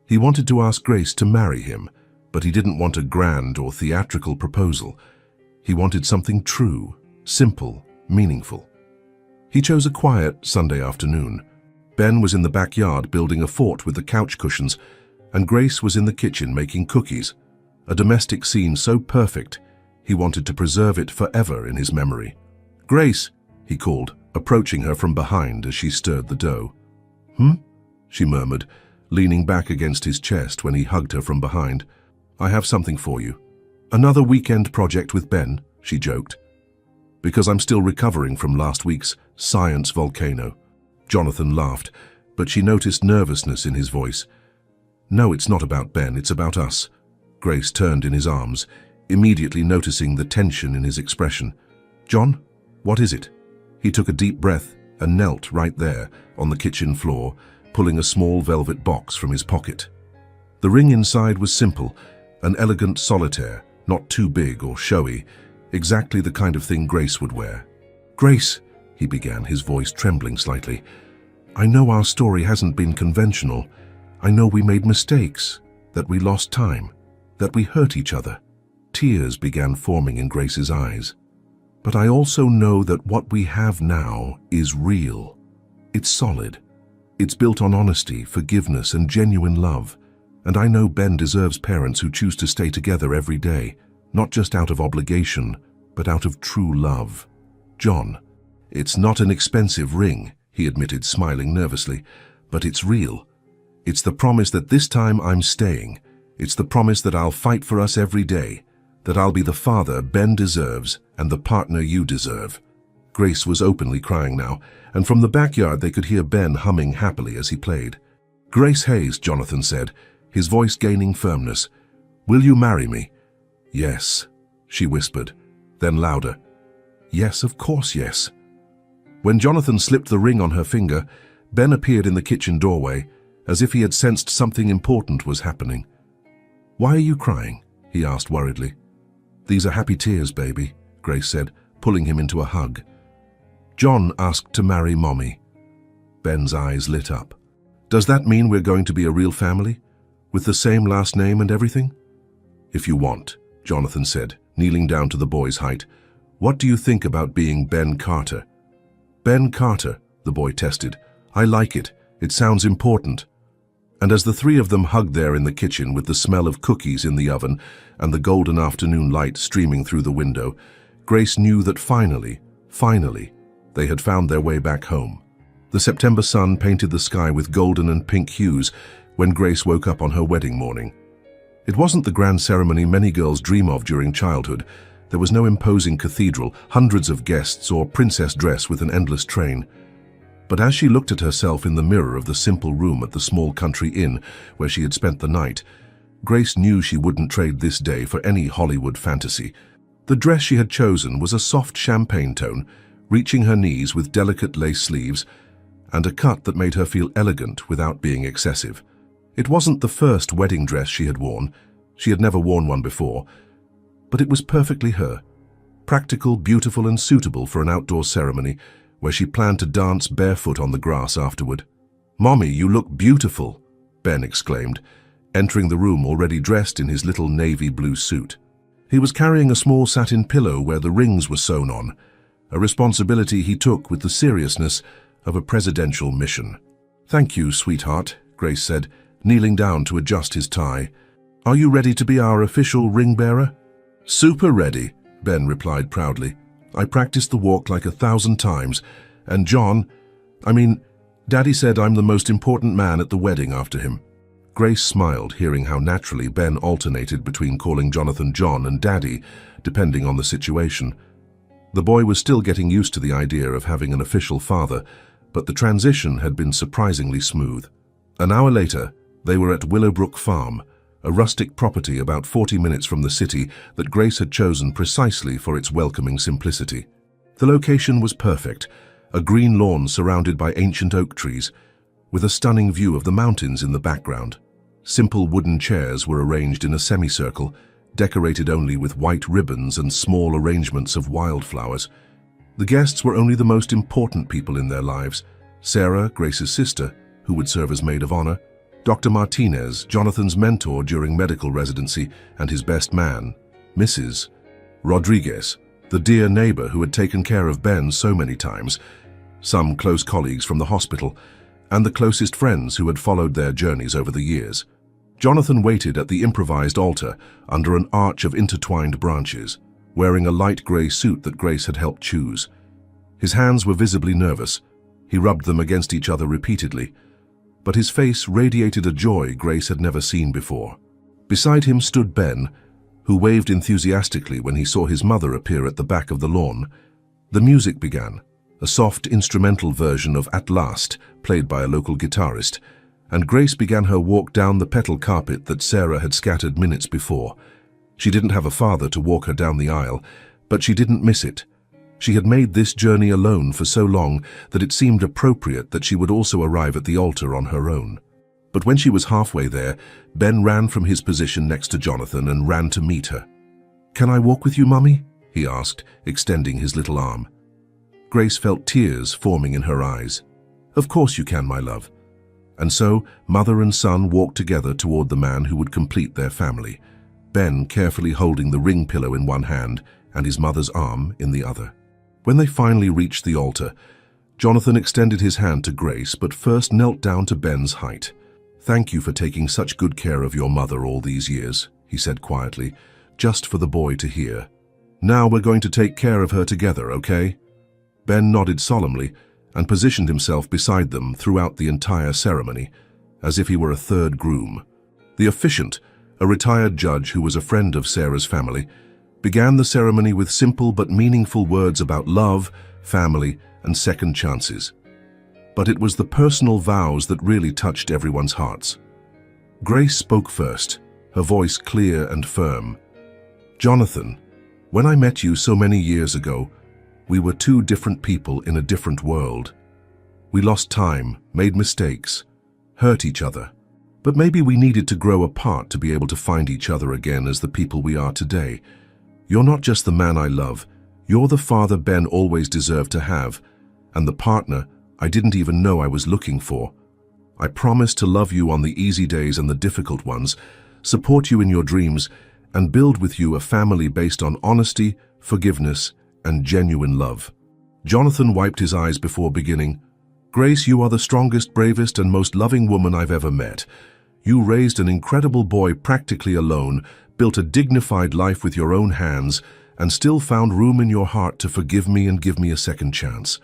He wanted to ask Grace to marry him, but he didn't want a grand or theatrical proposal. He wanted something true, simple, meaningful. He chose a quiet Sunday afternoon. Ben was in the backyard building a fort with the couch cushions, and Grace was in the kitchen making cookies, a domestic scene so perfect he wanted to preserve it forever in his memory. "Grace," he called, approaching her from behind as she stirred the dough. "Hmm?" she murmured, leaning back against his chest when he hugged her from behind. "I have something for you." "Another weekend project with Ben?" she joked. Because I'm still recovering from last week's science volcano. Jonathan laughed, but she noticed nervousness in his voice. No, it's not about Ben, it's about us. Grace turned in his arms, immediately noticing the tension in his expression. John, what is it? He took a deep breath and knelt right there on the kitchen floor, pulling a small velvet box from his pocket. The ring inside was simple, an elegant solitaire, not too big or showy, exactly the kind of thing Grace would wear. Grace, he began, his voice trembling slightly, I know our story hasn't been conventional. I know we made mistakes, that we lost time, that we hurt each other. Tears began forming in Grace's eyes. But I also know that what we have now is real. It's solid. It's built on honesty, forgiveness, and genuine love. And I know Ben deserves parents who choose to stay together every day, not just out of obligation, but out of true love. John, it's not an expensive ring, he admitted, smiling nervously, but it's real. It's the promise that this time I'm staying. It's the promise that I'll fight for us every day, that I'll be the father Ben deserves and the partner you deserve. Grace was openly crying now, and from the backyard they could hear Ben humming happily as he played. Grace Hayes, Jonathan said, his voice gaining firmness. Will you marry me? Yes, she whispered, then louder. Yes, of course, yes. When Jonathan slipped the ring on her finger, Ben appeared in the kitchen doorway, as if he had sensed something important was happening. Why are you crying? He asked worriedly. These are happy tears, baby, Grace said, pulling him into a hug. John asked to marry Mommy. Ben's eyes lit up. Does that mean we're going to be a real family? With the same last name and everything? If you want, Jonathan said, kneeling down to the boy's height. What do you think about being Ben Carter? Ben Carter, the boy tested. I like it. It sounds important. And as the three of them hugged there in the kitchen with the smell of cookies in the oven and the golden afternoon light streaming through the window, Grace knew that finally, they had found their way back home. The September sun painted the sky with golden and pink hues when Grace woke up on her wedding morning. It wasn't the grand ceremony many girls dream of during childhood. There was no imposing cathedral, hundreds of guests, or princess dress with an endless train. But as she looked at herself in the mirror of the simple room at the small country inn where she had spent the night, Grace knew she wouldn't trade this day for any Hollywood fantasy. The dress she had chosen was a soft champagne tone, reaching her knees with delicate lace sleeves, and a cut that made her feel elegant without being excessive. It wasn't the first wedding dress she had worn. She had never worn one before. But it was perfectly her. Practical, beautiful, and suitable for an outdoor ceremony where she planned to dance barefoot on the grass afterward. Mommy, you look beautiful, Ben exclaimed, entering the room already dressed in his little navy blue suit. He was carrying a small satin pillow where the rings were sewn on, a responsibility he took with the seriousness of a presidential mission. Thank you, sweetheart, Grace said, kneeling down to adjust his tie. Are you ready to be our official ring bearer? Super ready, Ben replied proudly. I practiced the walk like 1,000 times, and Daddy said I'm the most important man at the wedding after him. Grace smiled, hearing how naturally Ben alternated between calling Jonathan John and Daddy, depending on the situation. The boy was still getting used to the idea of having an official father, but the transition had been surprisingly smooth. An hour later, they were at Willowbrook Farm, a rustic property about 40 minutes from the city that Grace had chosen precisely for its welcoming simplicity. The location was perfect, a green lawn surrounded by ancient oak trees, with a stunning view of the mountains in the background. Simple wooden chairs were arranged in a semicircle, decorated only with white ribbons and small arrangements of wildflowers. The guests were only the most important people in their lives: Sarah, Grace's sister, who would serve as maid of honor, Dr. Martinez, Jonathan's mentor during medical residency, and his best man, Mrs. Rodriguez, the dear neighbor who had taken care of Ben so many times, some close colleagues from the hospital, and the closest friends who had followed their journeys over the years. Jonathan waited at the improvised altar under an arch of intertwined branches, wearing a light gray suit that Grace had helped choose. His hands were visibly nervous. He rubbed them against each other repeatedly, but his face radiated a joy Grace had never seen before. Beside him stood Ben, who waved enthusiastically when he saw his mother appear at the back of the lawn. The music began, a soft instrumental version of At Last, played by a local guitarist, and Grace began her walk down the petal carpet that Sarah had scattered minutes before. She didn't have a father to walk her down the aisle, but she didn't miss it. She had made this journey alone for so long that it seemed appropriate that she would also arrive at the altar on her own. But when she was halfway there, Ben ran from his position next to Jonathan and ran to meet her. "Can I walk with you, Mummy?" he asked, extending his little arm. Grace felt tears forming in her eyes. "Of course you can, my love." And so, mother and son walked together toward the man who would complete their family, Ben carefully holding the ring pillow in one hand and his mother's arm in the other. When they finally reached the altar, Jonathan extended his hand to Grace, but first knelt down to Ben's height. "Thank you for taking such good care of your mother all these years," he said quietly, just for the boy to hear. "Now we're going to take care of her together, okay?" Ben nodded solemnly and positioned himself beside them throughout the entire ceremony, as if he were a third groom. The officiant, a retired judge who was a friend of Sarah's family, began the ceremony with simple but meaningful words about love, family, and second chances. But it was the personal vows that really touched everyone's hearts. Grace spoke first, her voice clear and firm. "Jonathan, when I met you so many years ago, we were two different people in a different world. We lost time, made mistakes, hurt each other. But maybe we needed to grow apart to be able to find each other again as the people we are today. You're not just the man I love, you're the father Ben always deserved to have, and the partner I didn't even know I was looking for. I promise to love you on the easy days and the difficult ones, support you in your dreams, and build with you a family based on honesty, forgiveness, and genuine love." Jonathan wiped his eyes before beginning. "Grace, you are the strongest, bravest, and most loving woman I've ever met. You raised an incredible boy practically alone, built a dignified life with your own hands, and still found room in your heart to forgive me and give me a second chance.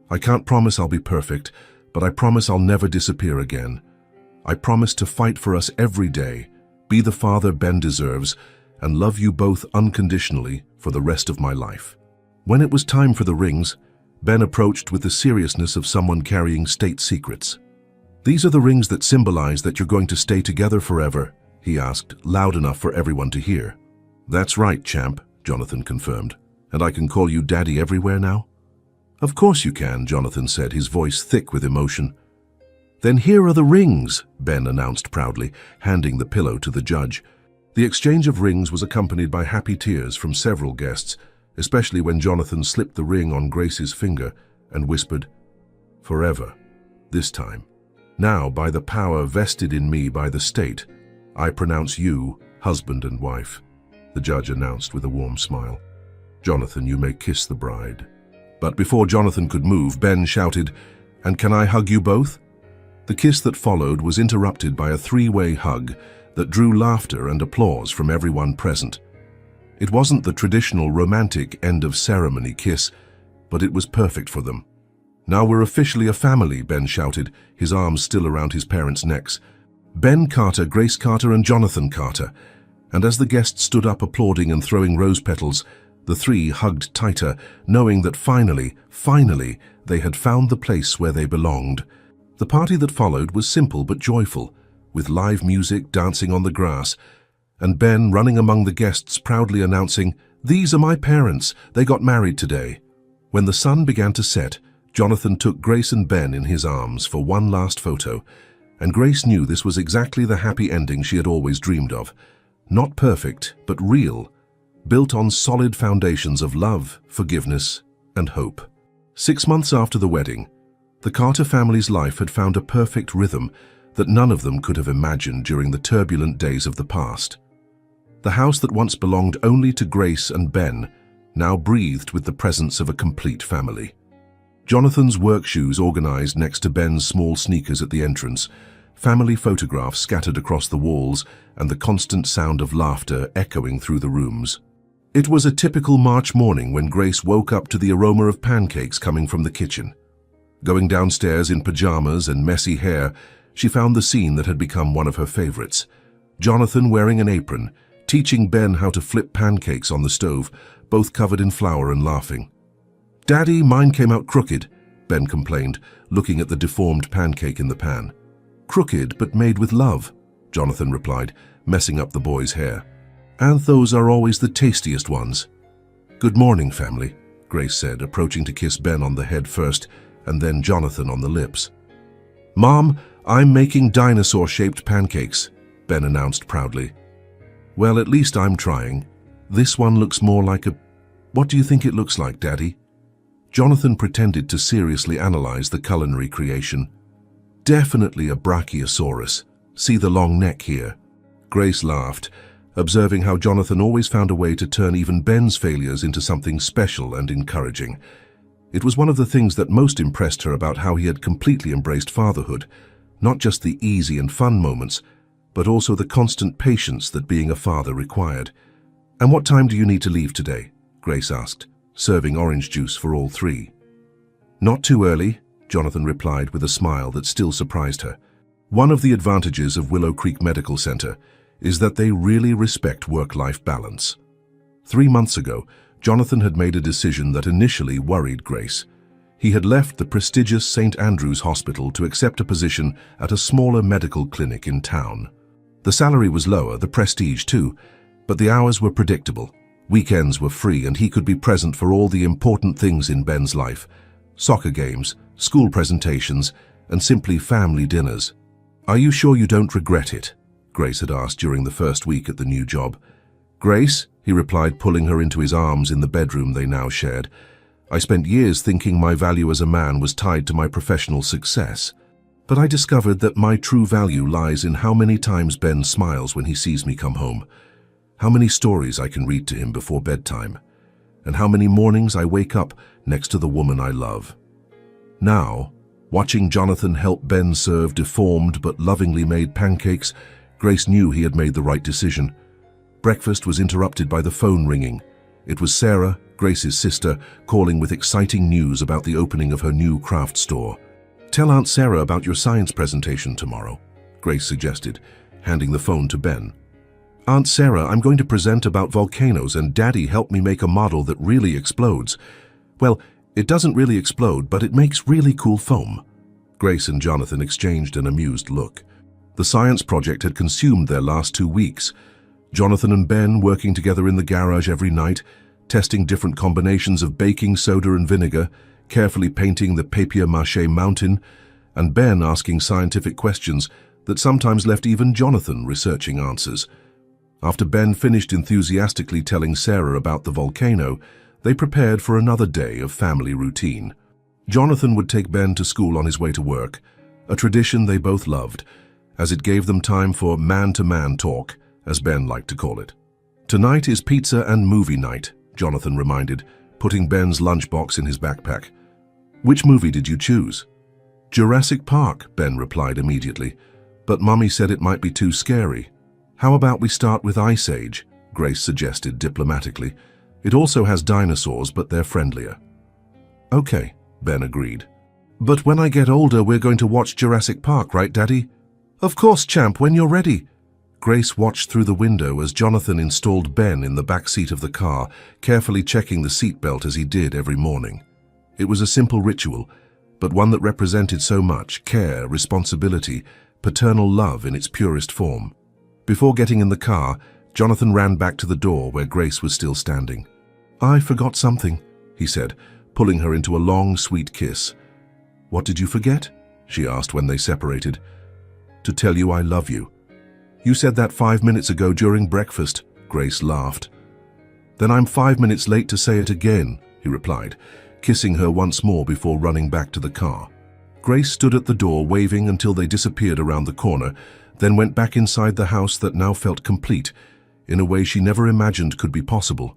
I can't promise I'll be perfect, but I promise I'll never disappear again. I promise to fight for us every day, be the father Ben deserves, and love you both unconditionally for the rest of my life." When it was time for the rings, Ben approached with the seriousness of someone carrying state secrets. "These are the rings that symbolize that you're going to stay together forever," he asked, loud enough for everyone to hear. "That's right, champ," Jonathan confirmed. "And I can call you Daddy everywhere now?" "Of course you can," Jonathan said, his voice thick with emotion. "Then here are the rings," Ben announced proudly, handing the pillow to the judge. The exchange of rings was accompanied by happy tears from several guests, especially when Jonathan slipped the ring on Grace's finger and whispered, "Forever, this time. Now, by the power vested in me by the state, I pronounce you husband and wife," the judge announced with a warm smile. "Jonathan, you may kiss the bride." But before Jonathan could move, Ben shouted, "And can I hug you both?" The kiss that followed was interrupted by a three-way hug that drew laughter and applause from everyone present. It wasn't the traditional romantic end-of-ceremony kiss, but it was perfect for them. "Now we're officially a family," Ben shouted, his arms still around his parents' necks. "Ben Carter, Grace Carter, and Jonathan Carter." And as the guests stood up applauding and throwing rose petals, the three hugged tighter, knowing that finally, they had found the place where they belonged. The party that followed was simple but joyful, with live music, dancing on the grass, and Ben running among the guests proudly announcing, "These are my parents, they got married today." When the sun began to set, Jonathan took Grace and Ben in his arms for one last photo, and Grace knew this was exactly the happy ending she had always dreamed of. Not perfect, but real, built on solid foundations of love, forgiveness, and hope. 6 months after the wedding, the Carter family's life had found a perfect rhythm that none of them could have imagined during the turbulent days of the past. The house that once belonged only to Grace and Ben now breathed with the presence of a complete family. Jonathan's work shoes organized next to Ben's small sneakers at the entrance, family photographs scattered across the walls, and the constant sound of laughter echoing through the rooms. It was a typical March morning when Grace woke up to the aroma of pancakes coming from the kitchen. Going downstairs in pajamas and messy hair, she found the scene that had become one of her favorites. Jonathan wearing an apron, teaching Ben how to flip pancakes on the stove, both covered in flour and laughing. "Daddy, mine came out crooked," Ben complained, looking at the deformed pancake in the pan. "Crooked, but made with love," Jonathan replied, messing up the boy's hair. "And those are always the tastiest ones." "Good morning, family," Grace said, approaching to kiss Ben on the head first, and then Jonathan on the lips. "Mom, I'm making dinosaur-shaped pancakes," Ben announced proudly. "Well, at least I'm trying. This one looks more like a... What do you think it looks like, Daddy?" Jonathan pretended to seriously analyze the culinary creation. "Definitely a brachiosaurus. See the long neck here." Grace laughed, observing how Jonathan always found a way to turn even Ben's failures into something special and encouraging. It was one of the things that most impressed her about how he had completely embraced fatherhood, not just the easy and fun moments, but also the constant patience that being a father required. "And what time do you need to leave today?" Grace asked, serving orange juice for all three. "Not too early," Jonathan replied with a smile that still surprised her. One of the advantages of Willow Creek Medical Center is that they really respect work-life balance. 3 months ago, Jonathan had made a decision that initially worried Grace. He had left the prestigious St. Andrew's Hospital to accept a position at a smaller medical clinic in town. The salary was lower, the prestige too, but the hours were predictable. Weekends were free and he could be present for all the important things in Ben's life: soccer games, school presentations, and simply family dinners. "Are you sure you don't regret it?" Grace had asked during the first week at the new job. "Grace," he replied, pulling her into his arms in the bedroom they now shared, "I spent years thinking my value as a man was tied to my professional success. But I discovered that my true value lies in how many times Ben smiles when he sees me come home, how many stories I can read to him before bedtime, and how many mornings I wake up next to the woman I love." Now, watching Jonathan help Ben serve deformed but lovingly made pancakes, Grace knew he had made the right decision. Breakfast was interrupted by the phone ringing. It was Sarah, Grace's sister, calling with exciting news about the opening of her new craft store. "Tell Aunt Sarah about your science presentation tomorrow," Grace suggested, handing the phone to Ben. "Aunt Sarah, I'm going to present about volcanoes and Daddy helped me make a model that really explodes. Well, it doesn't really explode, but it makes really cool foam." Grace and Jonathan exchanged an amused look. The science project had consumed their last 2 weeks. Jonathan and Ben working together in the garage every night, testing different combinations of baking soda and vinegar, carefully painting the papier-mâché mountain, and Ben asking scientific questions that sometimes left even Jonathan researching answers. After Ben finished enthusiastically telling Sarah about the volcano, they prepared for another day of family routine. Jonathan would take Ben to school on his way to work, a tradition they both loved, as it gave them time for man-to-man talk, as Ben liked to call it. "Tonight is pizza and movie night," Jonathan reminded, putting Ben's lunchbox in his backpack. "Which movie did you choose?" "Jurassic Park," Ben replied immediately, "but Mummy said it might be too scary." "How about we start with Ice Age?" Grace suggested diplomatically. "It also has dinosaurs, but they're friendlier." "Okay," Ben agreed. "But when I get older, we're going to watch Jurassic Park, right, Daddy?" "Of course, champ, when you're ready." Grace watched through the window as Jonathan installed Ben in the back seat of the car, carefully checking the seatbelt as he did every morning. It was a simple ritual, but one that represented so much: care, responsibility, paternal love in its purest form. Before getting in the car, Jonathan ran back to the door where Grace was still standing. "I forgot something," he said, pulling her into a long, sweet kiss. "What did you forget?" she asked when they separated. "To tell you I love you." "You said that 5 minutes ago during breakfast," Grace laughed. "Then I'm 5 minutes late to say it again," he replied, kissing her once more before running back to the car. Grace stood at the door waving until they disappeared around the corner, then went back inside the house that now felt complete, in a way she never imagined could be possible.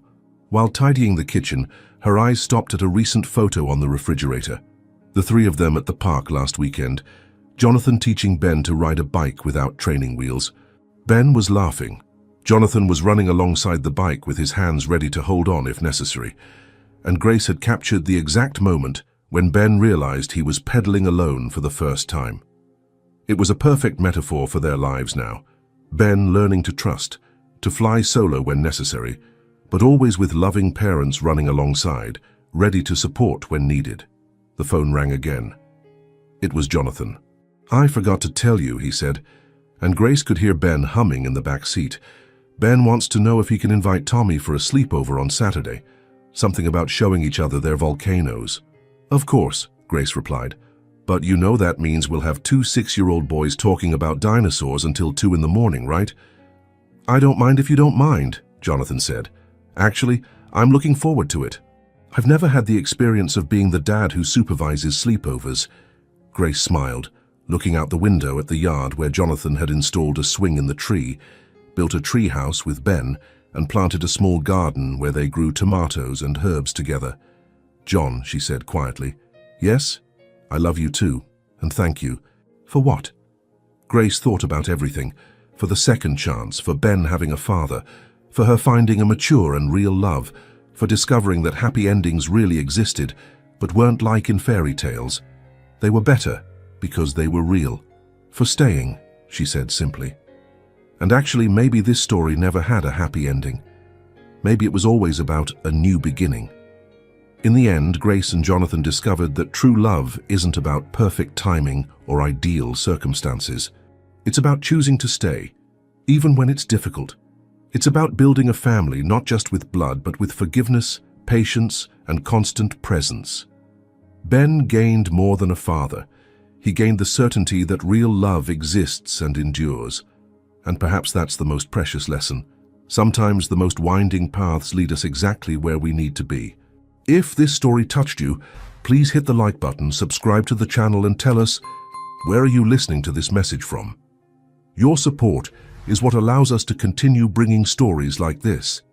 While tidying the kitchen, her eyes stopped at a recent photo on the refrigerator. The three of them at the park last weekend, Jonathan teaching Ben to ride a bike without training wheels. Ben was laughing. Jonathan was running alongside the bike with his hands ready to hold on if necessary. And Grace had captured the exact moment when Ben realized he was pedaling alone for the first time. It was a perfect metaphor for their lives now. Ben learning to trust, to fly solo when necessary, but always with loving parents running alongside, ready to support when needed. The phone rang again. It was Jonathan. "I forgot to tell you," he said, and Grace could hear Ben humming in the back seat. "Ben wants to know if he can invite Tommy for a sleepover on Saturday. Something about showing each other their volcanoes." "Of course," Grace replied. "But you know that means we'll have two 6-year-old boys talking about dinosaurs until 2 in the morning, right?" "I don't mind if you don't mind," Jonathan said. "Actually, I'm looking forward to it. I've never had the experience of being the dad who supervises sleepovers." Grace smiled, looking out the window at the yard where Jonathan had installed a swing in the tree, built a tree house with Ben, and planted a small garden where they grew tomatoes and herbs together. "John," she said quietly. "Yes? I love you too, and thank you." "For what?" Grace thought about everything. For the second chance, for Ben having a father, for her finding a mature and real love, for discovering that happy endings really existed, but weren't like in fairy tales. They were better because they were real. "For staying," she said simply. And actually, maybe this story never had a happy ending. Maybe it was always about a new beginning. In the end, Grace and Jonathan discovered that true love isn't about perfect timing or ideal circumstances. It's about choosing to stay, even when it's difficult. It's about building a family not just with blood, but with forgiveness, patience, and constant presence. Ben gained more than a father. He gained the certainty that real love exists and endures. And perhaps that's the most precious lesson. Sometimes the most winding paths lead us exactly where we need to be. If this story touched you, please hit the like button, subscribe to the channel, and tell us, where are you listening to this message from? Your support is what allows us to continue bringing stories like this.